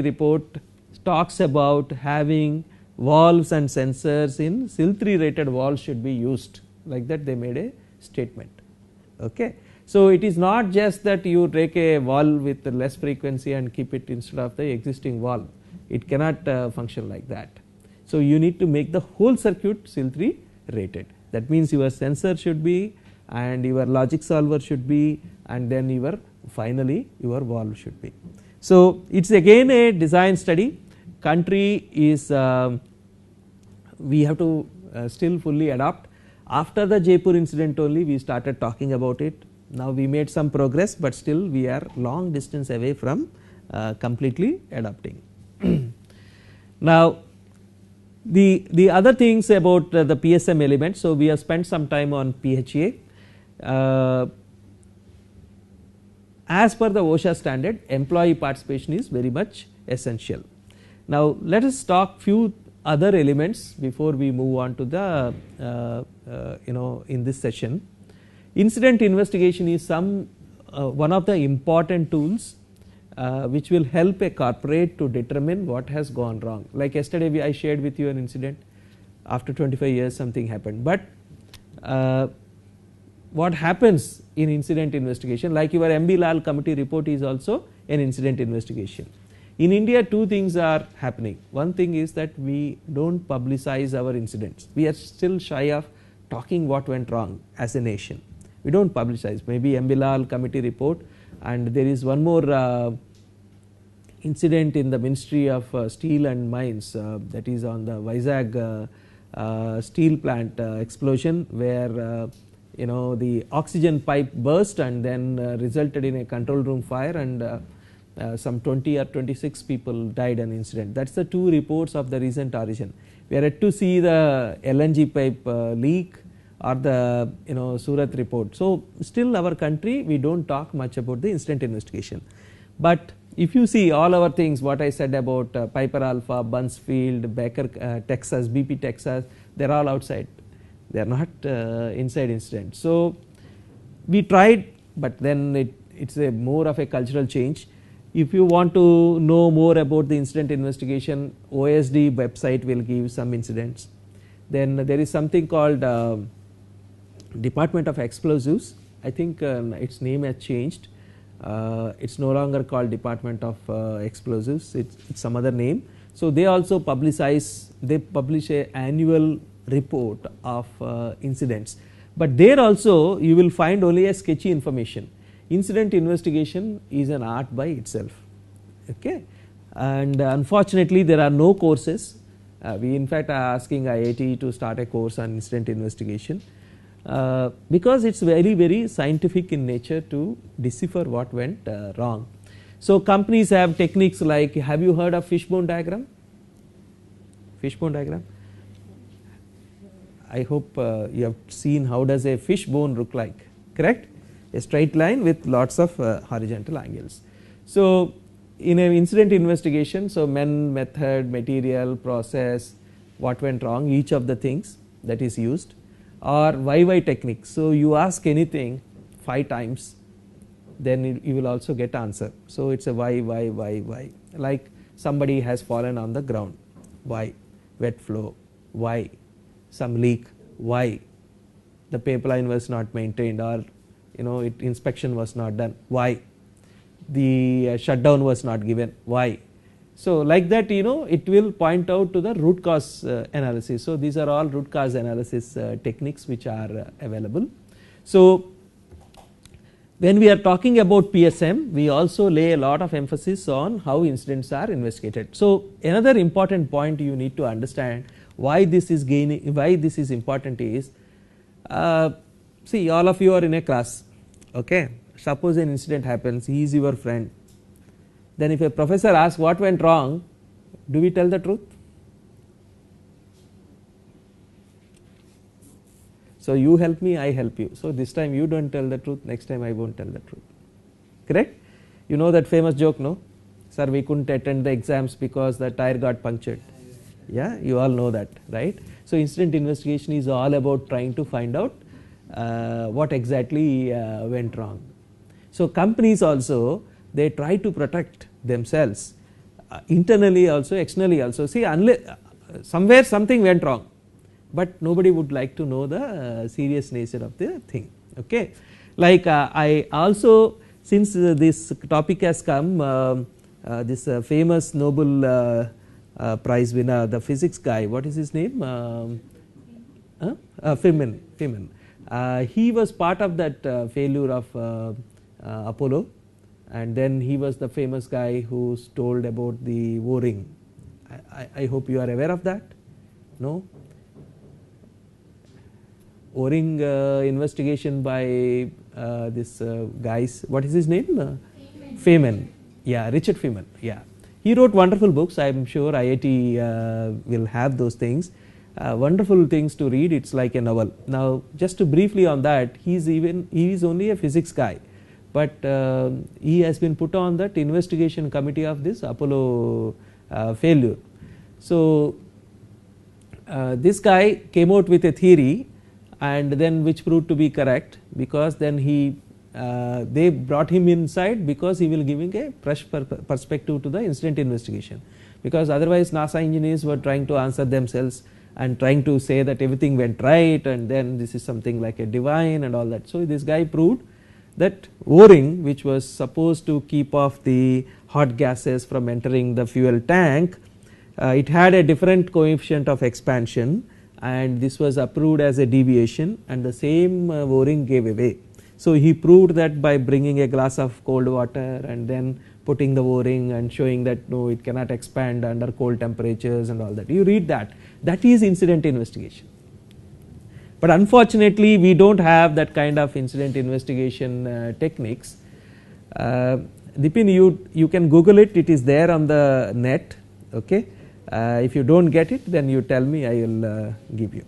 report talks about having valves and sensors in SIL 3 rated valves should be used, like that they made a statement. Okay. So it is not just that you take a valve with less frequency and keep it instead of the existing valve, it cannot function like that. So you need to make the whole circuit SIL 3 rated. That means your sensor should be, and your logic solver should be, and then your finally your valve should be. So it is again a design study. Country is we have to still fully adopt. After the Jaipur incident only we started talking about it. Now we made some progress, but still we are long distance away from completely adopting. Now the other things about the PSM element. So we have spent some time on PHA. As per the OSHA standard, employee participation is very much essential. Now let us talk few other elements before we move on to the in this session. Incident investigation is one of the important tools which will help a corporate to determine what has gone wrong. Like yesterday I shared with you an incident, after 25 years something happened, but what happens in incident investigation, like your MB-Lal committee report is also an incident investigation. In India two things are happening. One thing is that we do not publicize our incidents, we are still shy of talking what went wrong as a nation. We do not publicize, maybe MB-Lal committee report, and there is one more incident in the Ministry of Steel and Mines, that is on the Vizag steel plant explosion, where the oxygen pipe burst and then resulted in a control room fire, and some 20 or 26 people died in incident. That is the two reports of the recent origin. We are yet to see the LNG pipe leak or the Surat report. So still our country we do not talk much about the incident investigation. But if you see all our things what I said about Piper Alpha, Buncefield, Baker Texas, BP Texas, they are all outside, they are not inside incident. So we tried, but then it is a more of a cultural change. If you want to know more about the incident investigation, OSD website will give some incidents. Then there is something called Department of Explosives. I think its name has changed. It is no longer called Department of Explosives, it is some other name. So they also publish a annual report of incidents, but there also you will find only a sketchy information. Incident investigation is an art by itself, okay, and unfortunately there are no courses. We in fact are asking IIT to start a course on incident investigation, because it is very scientific in nature to decipher what went wrong. So companies have techniques like, have you heard of fishbone diagram? Fishbone diagram, I hope you have seen how does a fishbone look like, correct? A straight line with lots of horizontal angles. So in an incident investigation, so method, material, process, what went wrong, each of the things that is used, or why technique. So you ask anything 5 times, then you will also get answer. So it is a why, like somebody has fallen on the ground, why, wet flow, why, some leak, why, the pipeline was not maintained, or inspection was not done, why, the shutdown was not given, why. So like that it will point out to the root cause analysis. So these are all root cause analysis techniques which are available. So when we are talking about PSM, we also lay a lot of emphasis on how incidents are investigated. So another important point you need to understand why this is important is, see, all of you are in a class, okay, suppose an incident happens, he is your friend, then if a professor asks what went wrong, Do we tell the truth? So you help me, I help you. So this time you don't tell the truth, next time I won't tell the truth. Correct? You know that famous joke, no? Sir, we couldn't attend the exams because the tire got punctured. Yeah, you all know that, right? So incident investigation is all about trying to find out what exactly went wrong. So companies also, they try to protect themselves internally also, externally also. See, unless somewhere something went wrong, but nobody would like to know the serious nature of the thing. Okay, like I also, since this topic has come, this famous Nobel Prize winner, the physics guy, what is his name? Feynman. He was part of that failure of Apollo, and then he was the famous guy who told about the O-ring. I hope you are aware of that. No? O-ring investigation by this guys, what is his name? Feynman. Yeah, Richard Feynman. Yeah, he wrote wonderful books. I am sure IIT will have those things. Wonderful things to read. It's like a novel. Now, just to briefly on that, he is only a physics guy, but he has been put on that investigation committee of this Apollo failure. So this guy came out with a theory, and then which proved to be correct, because then they brought him inside because he will giving a fresh perspective to the incident investigation, because otherwise NASA engineers were trying to answer themselves and trying to say that everything went right and then this is something like a divine and all that. So this guy proved that O-ring, which was supposed to keep off the hot gases from entering the fuel tank, it had a different coefficient of expansion, and this was approved as a deviation, and the same O-ring gave away. So he proved that by bringing a glass of cold water and then putting the O-ring and showing that no, it cannot expand under cold temperatures and all that. You read that. That is incident investigation. But unfortunately, we don't have that kind of incident investigation techniques. Dipin, you can Google it. It is there on the net. Okay. If you don't get it, then you tell me. I will give you.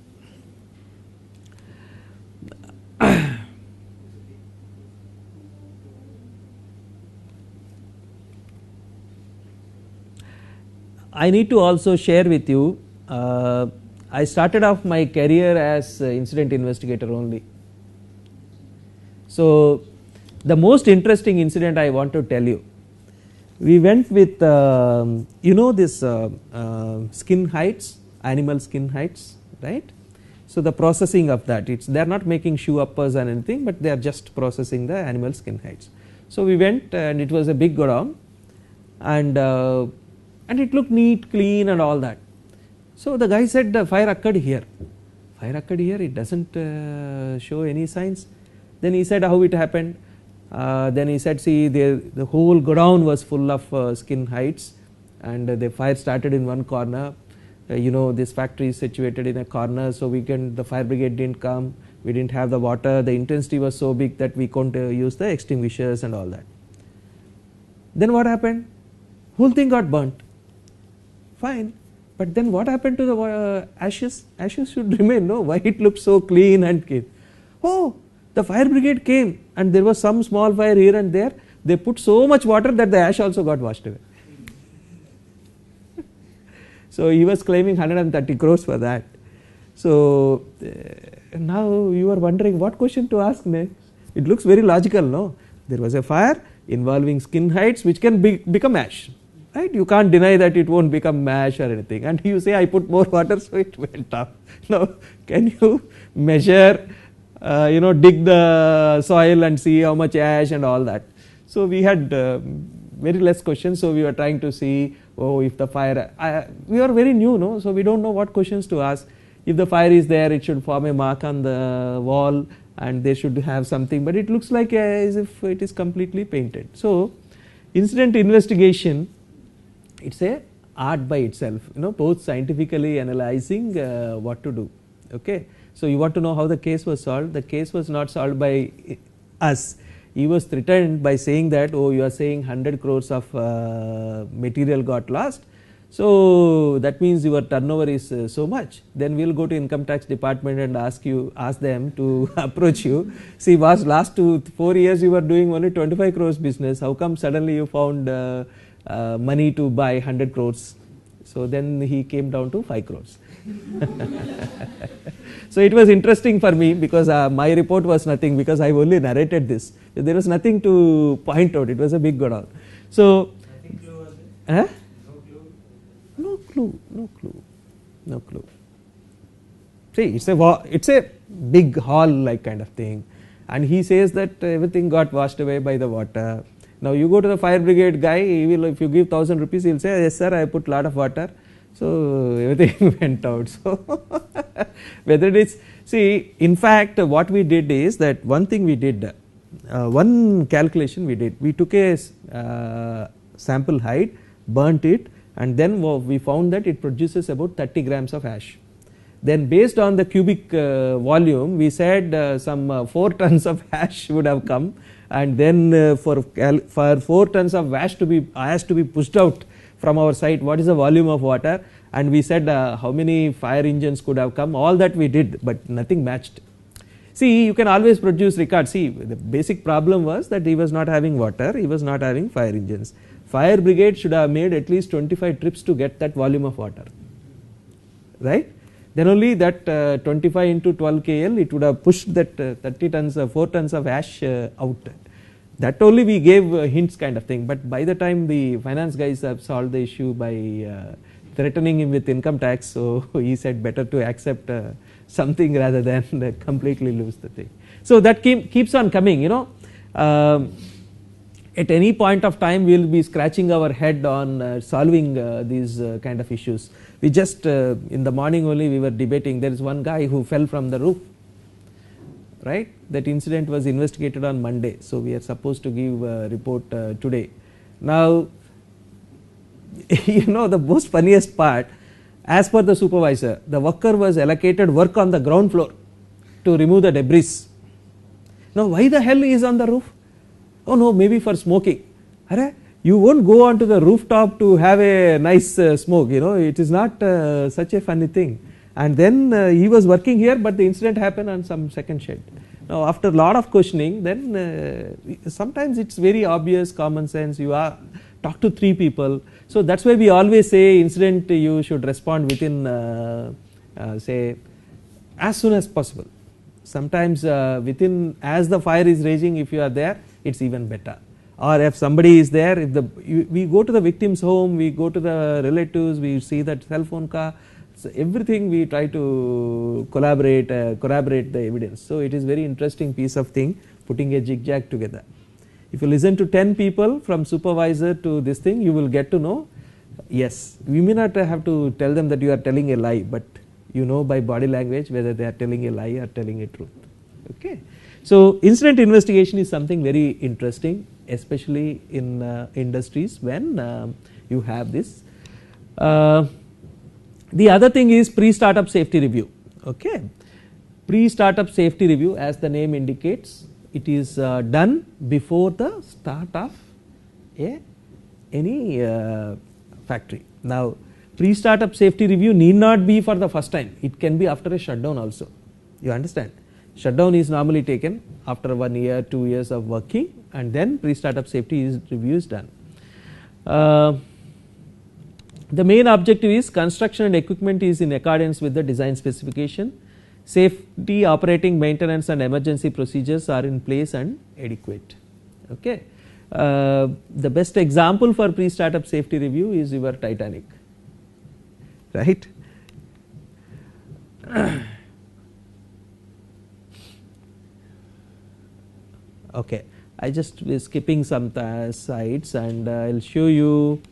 I need to also share with you, I started off my career as incident investigator only. So the most interesting incident I want to tell you, we went with you know this skin heights, animal skin heights, right? So the processing of that, they are not making shoe uppers and anything, but they are just processing the animal skin heights. So we went, and it was a big godown, and it looked neat, clean and all that. So the guy said the fire occurred here. Fire occurred here, it doesn't show any signs. Then he said how it happened. Then he said, see, the whole godown was full of skin heights, and the fire started in one corner. You know, this factory is situated in a corner, so the fire brigade didn't come. We didn't have the water. The intensity was so big that we couldn't use the extinguishers and all that. Then what happened? Whole thing got burnt. Fine, but then what happened to the ashes? Ashes should remain, no? Why it looked so clean and clean? Oh, the fire brigade came, and there was some small fire here and there. They put so much water that the ash also got washed away. So he was claiming 130 crores for that. So now you are wondering what question to ask next. It looks very logical, no? There was a fire involving skin heights which can become ash. Right? You can't deny that it won't become ash or anything. And you say, I put more water, so it went up. Now, can you measure, dig the soil and see how much ash and all that? So we had very less questions. So we were trying to see, if the fire, we are very new, no? So we don't know what questions to ask. If the fire is there, it should form a mark on the wall, and they should have something. But it looks like as if it is completely painted. So incident investigation, it's a art by itself, both scientifically analyzing what to do. Okay, so you want to know how the case was solved. The case was not solved by us. He was threatened by saying that, you are saying 100 crores of material got lost, So that means your turnover is so much. Then we will go to income tax department and ask them to approach you. See, was last 4 years you were doing only 25 crores business. How come suddenly you found money to buy 100 crores? So then he came down to 5 crores. So it was interesting for me because my report was nothing, because I only narrated this. There was nothing to point out. It was a big go down. So, huh? No clue, no clue, no clue. See, it's a big hall like kind of thing, and he says that everything got washed away by the water. Now you go to the fire brigade guy, he will, if you give 1,000 rupees, he will say, yes sir, I put lot of water. So everything went out. So whether it is, see, in fact what we did is that one thing we did, one calculation we did, we took a sample hide, burnt it, and then we found that it produces about 30 grams of ash. Then based on the cubic volume, we said some 4 tons of ash would have come, and then for 4 tons of ash to be pushed out from our site, what is the volume of water, and we said how many fire engines could have come. All that we did, but nothing matched. See, you can always produce records. See, the basic problem was that he was not having water, he was not having fire engines. Fire brigade should have made at least 25 trips to get that volume of water, right? Then only that 25 into 12 KL, it would have pushed that 30 tons, 4 tons of ash out. That only we gave hints kind of thing, but by the time the finance guys have solved the issue by threatening him with income tax, so he said better to accept something rather than completely lose the thing. So that keeps on coming, you know. At any point of time we will be scratching our head on solving these kind of issues. We just in the morning only we were debating, there is one guy who fell from the roof, right? That incident was investigated on Monday, so we are supposed to give a report today. Now you know the most funniest part, as per the supervisor, the worker was allocated work on the ground floor to remove the debris. Now why the hell he is on the roof? Oh no, maybe for smoking. You won't go onto the rooftop to have a nice smoke, you know, it is not such a funny thing. And then he was working here, but the incident happened on some second shed. Now after a lot of questioning, then sometimes it's very obvious, common sense, you are talk to 3 people. So that's why we always say incident you should respond within say as soon as possible. Sometimes within, as the fire is raging, if you are there, it's even better. Or if somebody is there, if we go to the victim's home, we go to the relatives, we see that cell phone car, so everything we try to corroborate the evidence. So it is very interesting piece of thing, putting a zigzag together. If you listen to 10 people from supervisor to this thing, you will get to know, yes, we may not have to tell them that you are telling a lie, but you know by body language whether they are telling a lie or telling a truth. Okay. So incident investigation is something very interesting, especially in industries when you have this. The other thing is pre-startup safety review. Okay. Pre-startup safety review, as the name indicates, it is done before the start of any factory. Now pre-startup safety review need not be for the first time, it can be after a shutdown also, you understand. Shutdown is normally taken after 1 year, 2 years of working, and then pre-startup safety review is done. The main objective is construction and equipment is in accordance with the design specification. Safety, operating, maintenance and emergency procedures are in place and adequate. Okay. The best example for pre-startup safety review is your Titanic, right? Okay, I just was skipping some sides and I will show you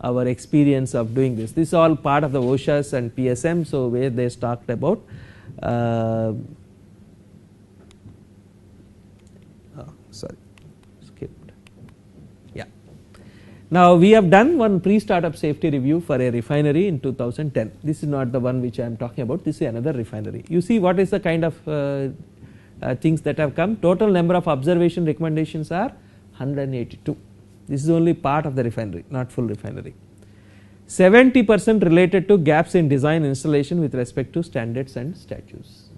our experience of doing this. This is all part of the OSHAs and PSM, so where they talked about skipped. Yeah. Now we have done one pre-startup safety review for a refinery in 2010. This is not the one which I am talking about. This is another refinery. You see what is the kind of things that have come. Total number of observation recommendations are 182. This is only part of the refinery, not full refinery. 70% related to gaps in design installation with respect to standards and statutes.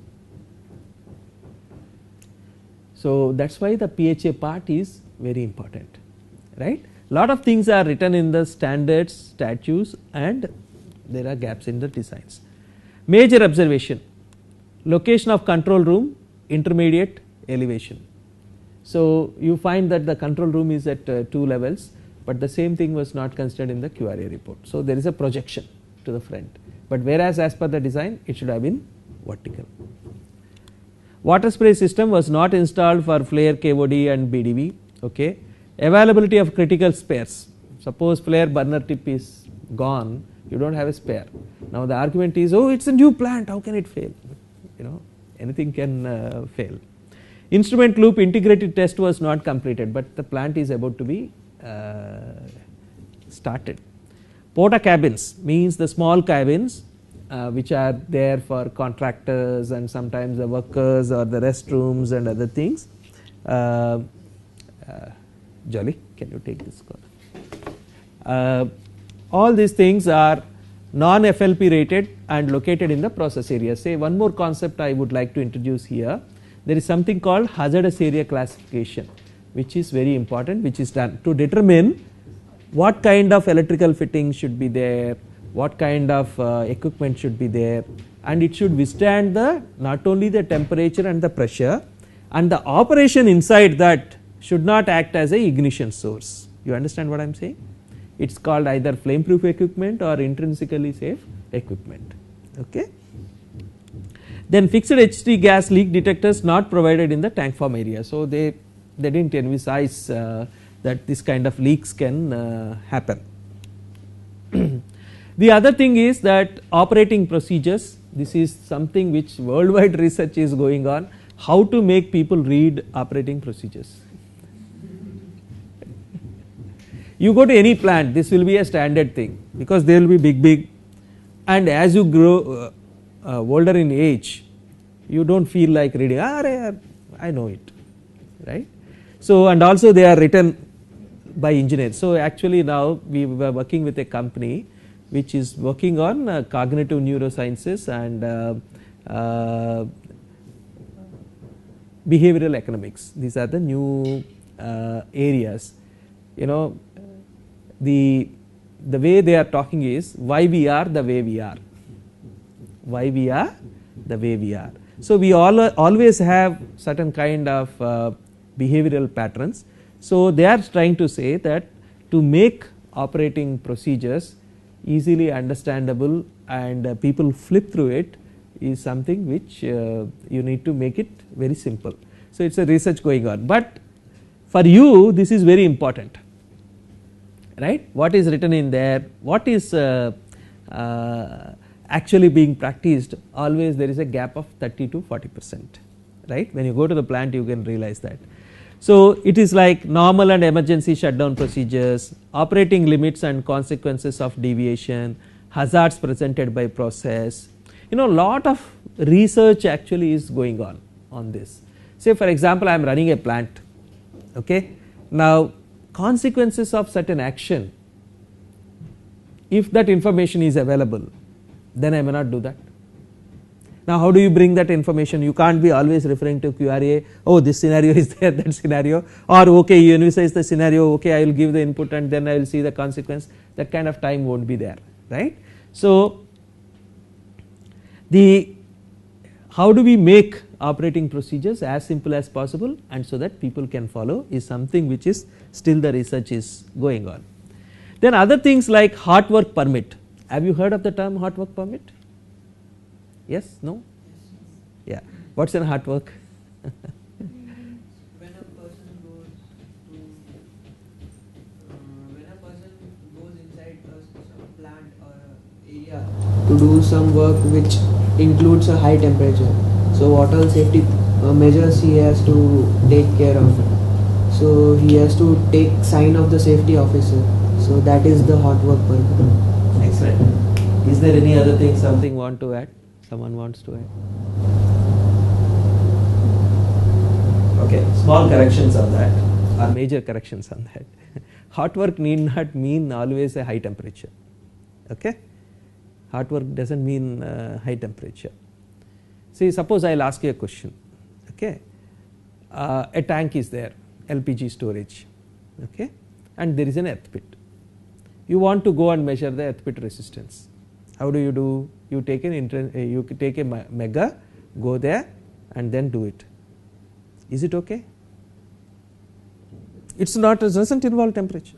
So that's why the PHA part is very important, right? Lot of things are written in the standards, statutes, and there are gaps in the designs. Major observation: location of control room, intermediate, elevation. So you find that the control room is at 2 levels, but the same thing was not considered in the QRA report. So there is a projection to the front, but whereas as per the design it should have been vertical. Water spray system was not installed for flare, KOD and BDV. Okay. Availability of critical spares. Suppose flare burner tip is gone, you don't have a spare. Now the argument is, oh, it's a new plant, how can it fail? You know, anything can fail. Instrument loop integrated test was not completed, but the plant is about to be started. Porta cabins means the small cabins which are there for contractors and sometimes the workers or the restrooms and other things. Jolly, can you take this call? All these things are non-FLP rated and located in the process area. Say one more concept I would like to introduce here. There is something called hazardous area classification, which is very important, which is done to determine what kind of electrical fittings should be there, what kind of equipment should be there, and it should withstand the not only the temperature and the pressure, and the operation inside that should not act as a ignition source. You understand what I am saying? It is called either flame proof equipment or intrinsically safe equipment. Okay. Then fixed HT gas leak detectors not provided in the tank farm area. So they didn't envisage that this kind of leaks can happen. The other thing is that operating procedures, this is something which worldwide research is going on, how to make people read operating procedures. You go to any plant, this will be a standard thing because they will be big, and as you grow older in age, you don't feel like reading, I know it, right? So and also they are written by engineers. So actually now we were working with a company which is working on cognitive neurosciences and behavioral economics. These are the new areas. You know, the way they are talking is why we are the way we are. Why we are the way we are. So we always have certain kind of behavioral patterns. So they are trying to say that to make operating procedures easily understandable and people flip through it is something which you need to make it very simple. So it's a research going on, but for you this is very important, right? What is written in there, what is actually being practiced, always there is a gap of 30 to 40%, right? When you go to the plant you can realize that. So it is like normal and emergency shutdown procedures, operating limits and consequences of deviation, hazards presented by process. You know, lot of research actually is going on this. Say for example I am running a plant, okay. Now consequences of certain action, if that information is available, then I may not do that. Now how do you bring that information? You can't be always referring to QRA, oh this scenario is there, that scenario, or okay you envisage the scenario, okay I will give the input and then I will see the consequence. That kind of time won't be there, right? So how do we make operating procedures as simple as possible and so that people can follow is something which is still the research is going on. Then other things like hot work permit. Have you heard of the term hot work permit? Yes? No? Yeah. What's in hot work? When a person goes inside a plant or area to do some work which includes a high temperature, so what all safety measures he has to take care of. So he has to take sign of the safety officer. So that is the hot work permit. Excellent. Is there any other thing, something want to add? Someone wants to add? Okay, small corrections on that or major corrections on that. Hot work need not mean always a high temperature, Okay. Hot work does not mean high temperature. See, suppose I will ask you a question. Okay. A tank is there, LPG storage, okay, and there is an earth pit. You want to go and measure the earth pit resistance. How do? You take a mega, go there and then do it. Is it okay? It doesn't involve temperature.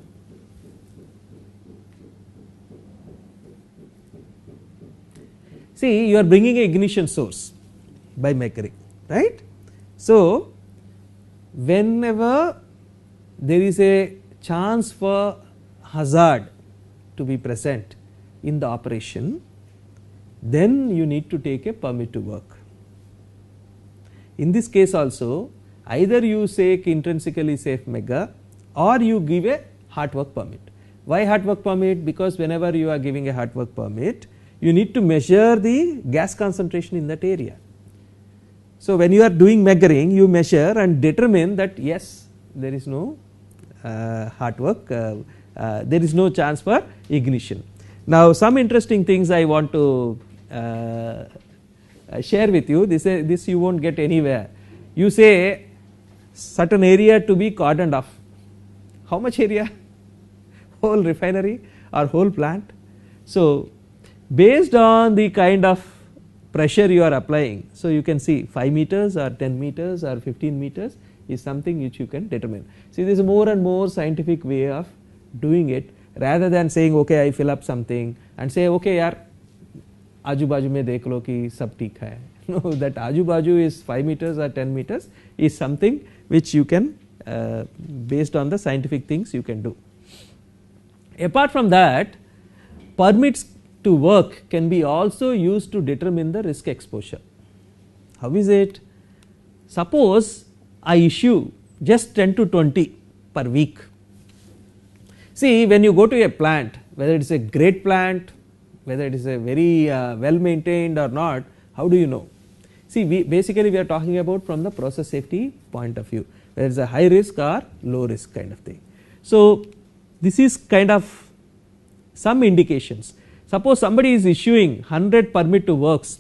See, you are bringing a ignition source by measuring, right? So, whenever there is a chance for hazard to be present in the operation, then you need to take a permit to work. In this case also, either you take intrinsically safe mega or you give a hot work permit. Why hot work permit? Because whenever you are giving a hot work permit, you need to measure the gas concentration in that area. So, when you are doing measuring, you measure and determine that yes, there is no hot work, there is no chance for ignition. Now, some interesting things I want to share with you. This you won't get anywhere. You say certain area to be cordoned off. How much area? Whole refinery or whole plant? So, based on the kind of pressure you are applying, so you can see 5 meters or 10 meters or 15 meters is something which you can determine. See, there is more and more scientific way of doing it, rather than saying okay, I fill up something and say okay yaar आजू बाजू में देख लो कि सब ठीक है. No, that आजू बाजू is 5 meters or 10 meters is something which you can based on the scientific things you can do. Apart from that, permits to work can be also used to determine the risk exposure. How is it? Suppose I issue just 10 to 20 per week. See, when you go to a plant, whether it is a great plant, whether it is a very well maintained or not, how do you know? See, basically we are talking about from the process safety point of view, whether it is a high risk or low risk kind of thing. So, this is kind of some indications. Suppose somebody is issuing 100 permit to works,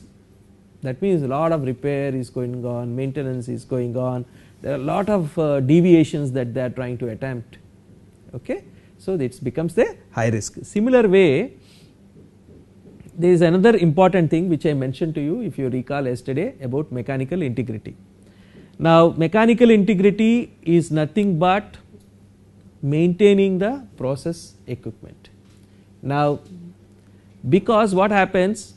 that means a lot of repair is going on, maintenance is going on, there are a lot of deviations that they are trying to attempt. Okay? So, this becomes the high risk. Similar way, there is another important thing which I mentioned to you, if you recall yesterday, about mechanical integrity. Now, mechanical integrity is nothing but maintaining the process equipment. Now, because what happens,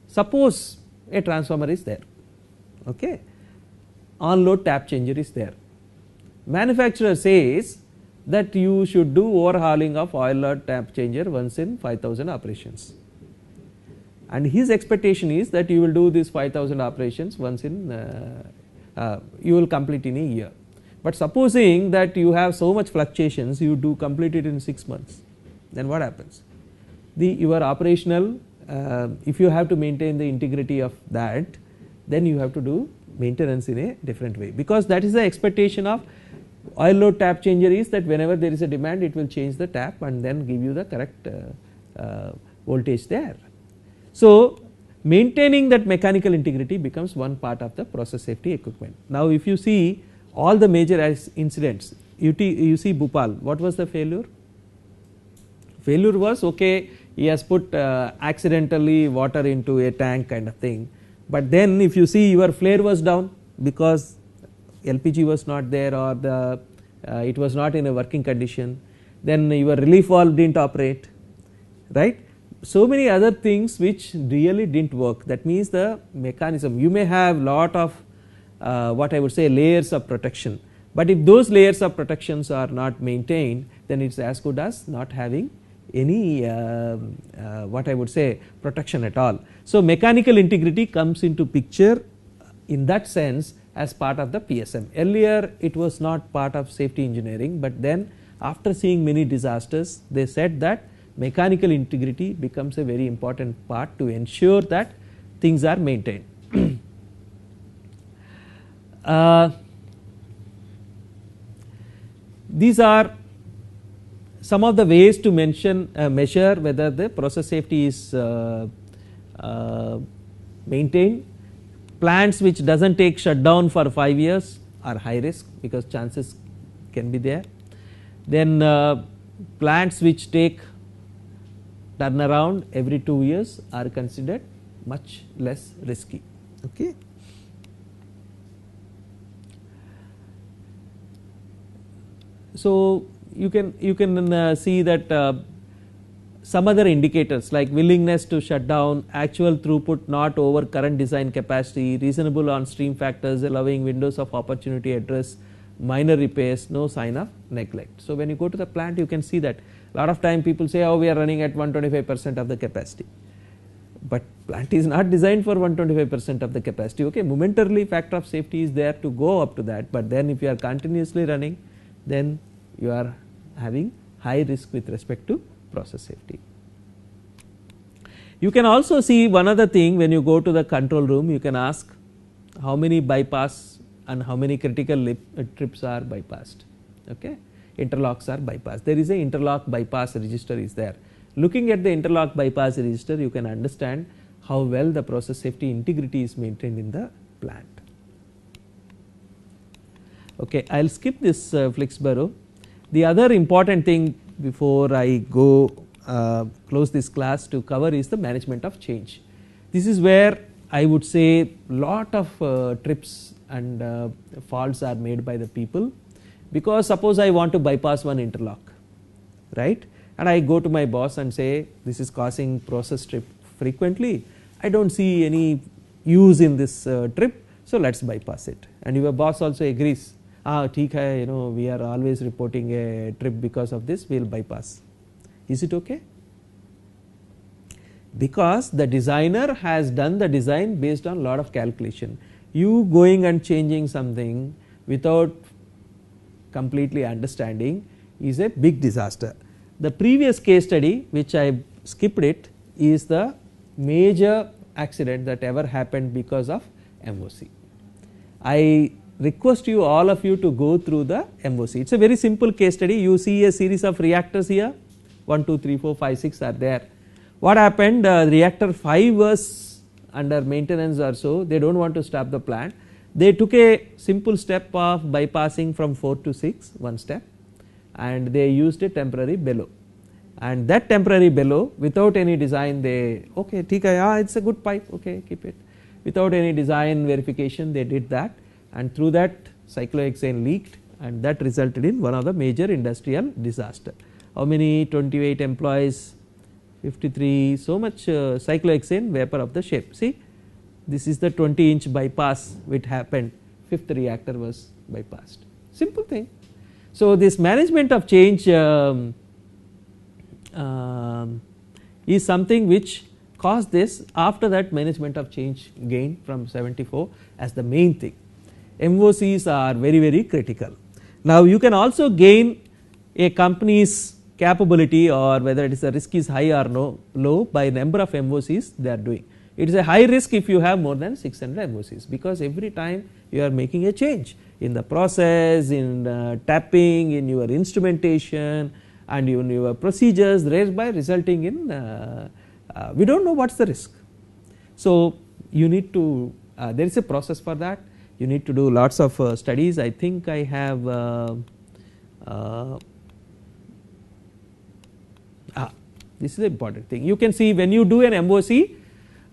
suppose a transformer is there, okay, on load tap changer is there, manufacturer says that you should do overhauling of oil load tap changer once in 5000 operations, and his expectation is that you will do this 5000 operations once in you will complete in a year. But supposing that you have so much fluctuations, you do complete it in 6 months, then what happens? Your operational, if you have to maintain the integrity of that, then you have to do maintenance in a different way, because that is the expectation of oil load tap changer, is that whenever there is a demand, it will change the tap and then give you the correct voltage there. So, maintaining that mechanical integrity becomes one part of the process safety equipment. Now, if you see all the major incidents, you see Bhopal, what was the failure? Failure was okay, he has put accidentally water into a tank kind of thing, but then if you see your flare was down because LPG was not there or it was not in a working condition, then your relief valve didn't operate, right. So many other things which really didn't work. That means the mechanism, you may have lot of what I would say layers of protection, but if those layers of protections are not maintained, then it is as good as not having any what I would say protection at all. So, mechanical integrity comes into picture in that sense as part of the PSM. Earlier it was not part of safety engineering, but then after seeing many disasters, they said that mechanical integrity becomes a very important part to ensure that things are maintained. These are some of the ways to measure whether the process safety is maintained. Plants which does not take shutdown for 5 years are high risk because chances can be there. Then plants which take turnaround every 2 years are considered much less risky. Okay. So you can see that some other indicators like willingness to shut down, actual throughput not over current design capacity, reasonable on stream factors, allowing windows of opportunity address, minor repairs, no sign of neglect. So when you go to the plant, you can see that a lot of time people say, oh, we are running at 125% of the capacity, but plant is not designed for 125% of the capacity. Okay, momentarily factor of safety is there to go up to that, but then if you are continuously running, then you are having high risk with respect to process safety. You can also see one other thing when you go to the control room, you can ask how many bypass and how many critical trips are bypassed. Okay, interlocks are bypassed. There is a interlock bypass register is there. Looking at the interlock bypass register, you can understand how well the process safety integrity is maintained in the plant. Okay, I will skip this Flixborough. The other important thing before I go close this class to cover is the management of change. This is where I would say lot of trips and faults are made by the people, because suppose I want to bypass one interlock, right, and I go to my boss and say this is causing process trip frequently, I do not see any use in this trip, so let us bypass it, and your boss also agrees, theek hai, we are always reporting a trip because of this, we will bypass. Is it okay? Because the designer has done the design based on lot of calculation. You going and changing something without completely understanding is a big disaster. The previous case study which I skipped it is the major accident that ever happened because of MOC. I request you all of you to go through the MOC. It is a very simple case study. You see a series of reactors here, 1, 2, 3, 4, 5, 6 are there. What happened, reactor 5 was under maintenance or so, they do not want to stop the plant. They took a simple step of bypassing from 4 to 6, one step, and they used a temporary bellow, and that temporary bellow without any design, they okay, theek hai, it is a good pipe, okay, keep it. Without any design verification they did that, and through that cyclohexane leaked, and that resulted in one of the major industrial disaster. How many? 28 employees, 53, so much cyclohexane vapor of the shape. See, this is the 20-inch bypass which happened, 5th reactor was bypassed, simple thing. So this management of change is something which caused this. After that, management of change gained from 74 as the main thing. MOCs are very, very critical. Now you can also gain a company's capability, or whether it is the risk is high or low, by number of MOCs they are doing. It is a high risk if you have more than 600 MOCs, because every time you are making a change in the process, in tapping, in your instrumentation and in your procedures, thereby resulting in we do not know what is the risk. So you need to there is a process for that. You need to do lots of studies. I think I have this is the important thing. You can see when you do an MOC,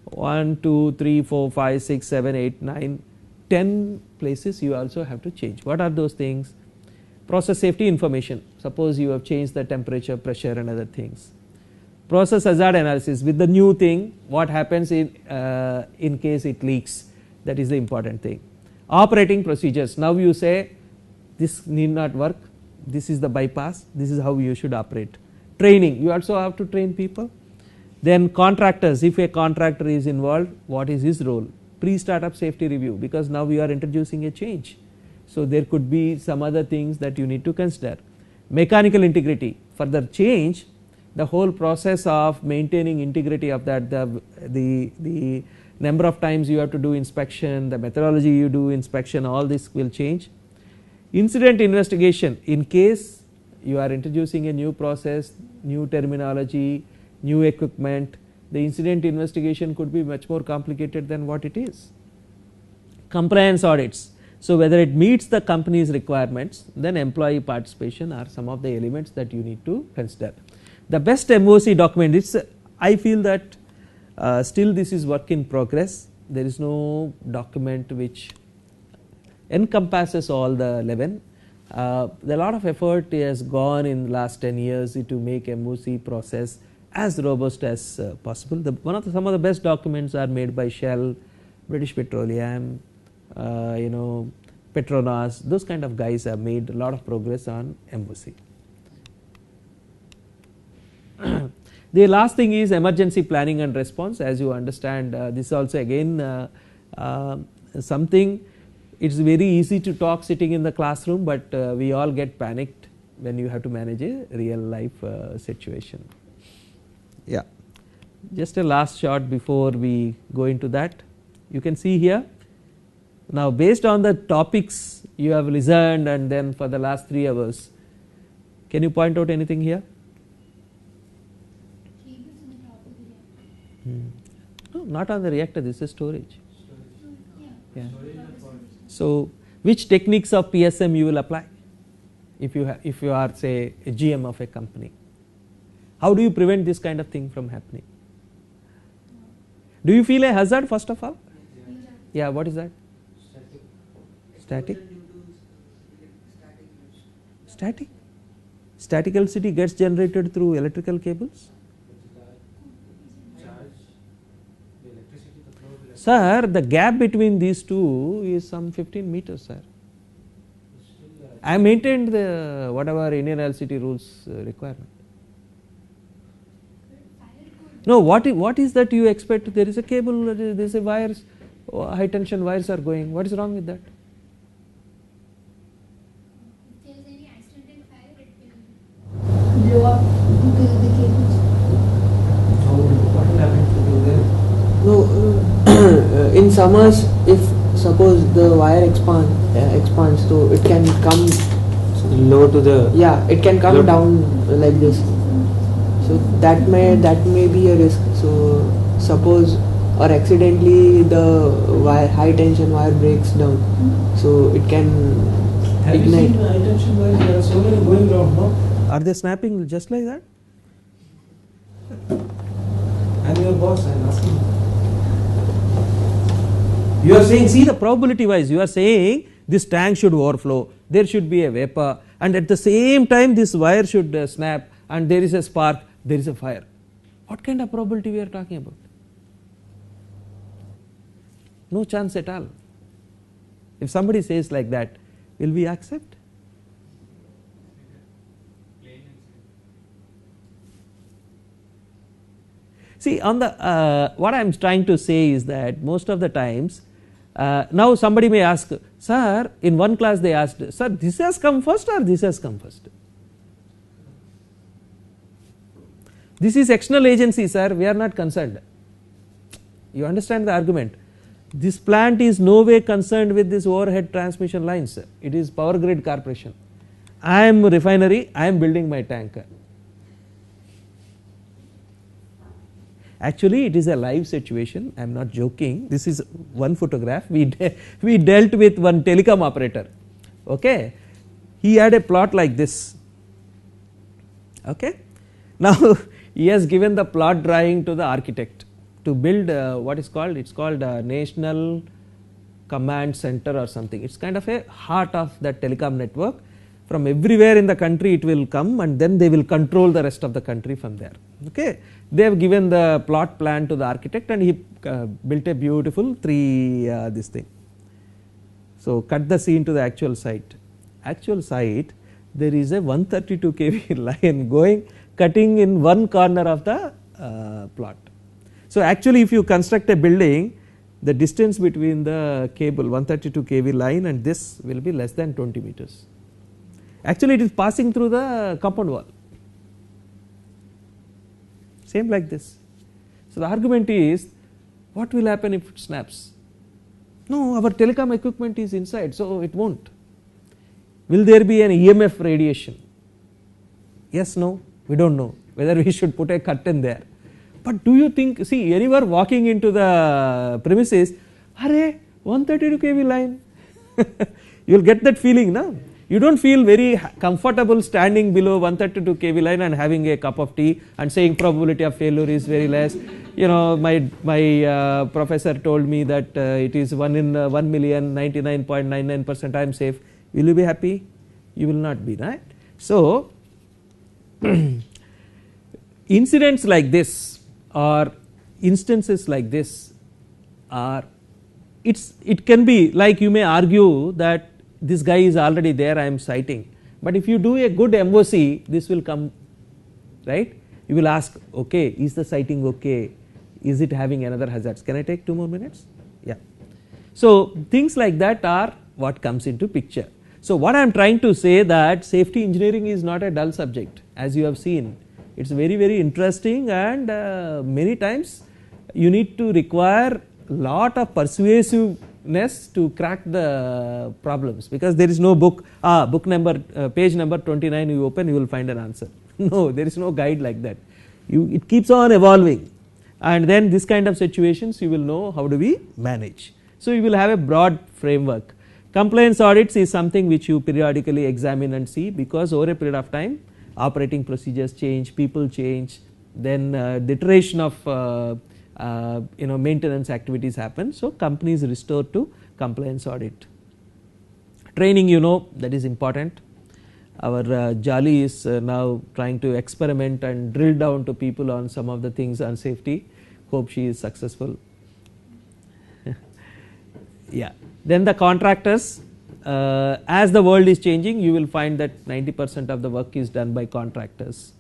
1, 2, 3, 4, 5, 6, 7, 8, 9, 10 places you also have to change. What are those things? Process safety information. Suppose you have changed the temperature, pressure and other things. Process hazard analysis with the new thing, what happens in case it leaks, that is the important thing. Operating procedures. Now you say this need not work, this is the bypass, this is how you should operate. Training, you also have to train people. Then contractors, if a contractor is involved, what is his role? Pre-startup safety review, because now we are introducing a change. So there could be some other things that you need to consider. Mechanical integrity, for the change, the whole process of maintaining integrity of that, the number of times you have to do inspection, the methodology you do inspection, all this will change. Incident investigation, in case You are introducing a new process, new terminology, new equipment. The incident investigation could be much more complicated than what it is. Compliance audits. So, whether it meets the company's requirements, then employee participation are some of the elements that you need to consider. The best MOC document, I feel that still this is work in progress. There is no document which encompasses all the 11. A lot of effort has gone in the last 10 years to make MOC process as robust as possible. Some of the best documents are made by Shell, British Petroleum, Petronas. Those kind of guys have made a lot of progress on MOC. The last thing is emergency planning and response. As you understand, this also again something. It's very easy to talk sitting in the classroom, but we all get panicked when you have to manage a real life situation. Yeah, just a last shot before we go into that. You can see here. Now, based on the topics you have listened, and then for the last 3 hours, can you point out anything here? No, not on the reactor. This is storage. Yeah. So, which techniques of PSM you will apply if you are say a GM of a company? How do you prevent this kind of thing from happening? Do you feel a hazard first of all? Yeah, what is that? Static. Static. Static electricity gets generated through electrical cables. Sir, the gap between these two is some 15 meters, sir. I maintained the whatever Indian electricity rules requirement. No, what is that you expect? There is a cable, there is a wires, high tension wires are going. What is wrong with that? If there is any accidental fire, it will blow up the cables. What will happen to do there? No, in summers, if suppose the wire expands, so it can come Low to the. Yeah, it can come Low. down like this. So that may be a risk. So suppose or accidentally the high tension wire breaks down, so it can Have you ignite. seen high tension wires? There are so many going around, no? Are they snapping just like that? I'm your boss, I'm asking. You are saying, see the probability wise, you are saying this tank should overflow, there should be a vapor, and at the same time this wire should snap, and there is a spark, there is a fire. What kind of probability we are talking about? No chance at all. If somebody says like that, will we accept? See, on the what I am trying to say is that most of the times, now somebody may ask, sir, in one class they asked, sir, this has come first or this has come first? This is external agency, sir, we are not concerned. You understand the argument? This plant is no way concerned with this overhead transmission lines, it is Power Grid Corporation. I am refinery, I am building my tanker. Actually, it is a live situation, I am not joking. This is one photograph. We dealt with one telecom operator. Okay, he had a plot like this. Okay, now he has given the plot drawing to the architect to build what is called, it's called National Command Center or something. It's kind of a heart of that telecom network. From everywhere in the country it will come, and then they will control the rest of the country from there. Okay, they have given the plot plan to the architect, and he built a beautiful this thing. So cut the scene to the actual site. Actual site, there is a 132 kV line going, cutting in one corner of the plot. So actually, if you construct a building, the distance between the cable 132 kV line and this will be less than 20 meters. Actually, it is passing through the compound wall, same like this. So the argument is, what will happen if it snaps? No, our telecom equipment is inside, so it won't. Will there be an EMF radiation? Yes, no, we don't know whether we should put a curtain there. But do you think, see, anywhere walking into the premises, arey 132 kV line, you will get that feeling, no? You don't feel very comfortable standing below 132 kV line and having a cup of tea and saying probability of failure is very less. You know, my professor told me that it is 1 in 1 million, 99.99% I am safe. Will you be happy? You will not be, right? So, incidents like this or instances like this are, it can be like, you may argue that this guy is already there, I am citing, but if you do a good MOC, this will come, right? You will ask, okay, is the citing okay, is it having another hazards? Can I take 2 more minutes? Yeah. So things like that are what comes into picture. So what I am trying to say, that safety engineering is not a dull subject, as you have seen. It's very, very interesting, and many times you need to require lot of persuasiveness to crack the problems, because there is no book, book number, page number 29 you open, you will find an answer. No, there is no guide like that. It keeps on evolving, and then this kind of situations you will know how do we manage. So you will have a broad framework. Compliance audits is something which you periodically examine and see, because over a period of time operating procedures change, people change, then the iteration of maintenance activities happen. So companies restore to compliance audit. Training, you know, that is important. Our Jolly is now trying to experiment and drill down to people on some of the things on safety. Hope she is successful. Yeah. Then the contractors, as the world is changing, you will find that 90% of the work is done by contractors.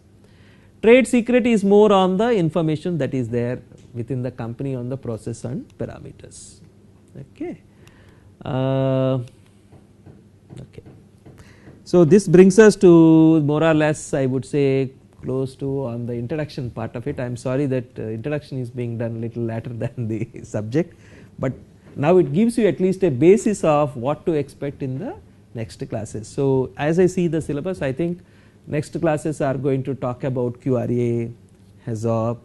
Trade secret is more on the information that is there within the company on the process and parameters. Okay. Okay. So this brings us to more or less, I would say, close to on the introduction part of it. I am sorry that introduction is being done little later than the subject, but now it gives you at least a basis of what to expect in the next classes. So as I see the syllabus, I think next classes are going to talk about QRA, HAZOP,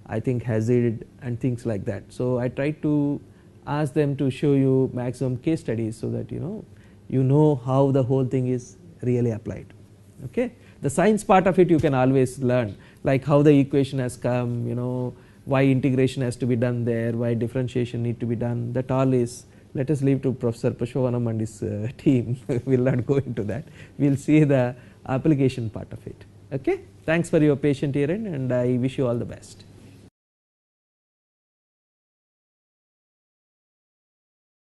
I think hazard and things like that. So I try to ask them to show you maximum case studies, so that you know how the whole thing is really applied. Okay. The science part of it you can always learn, like how the equation has come, why integration has to be done there, why differentiation need to be done. That all is, let us leave to Professor Pushpavanam and his team. We will not go into that. We will see the application part of it. Okay. Thanks for your patient hearing, and I wish you all the best.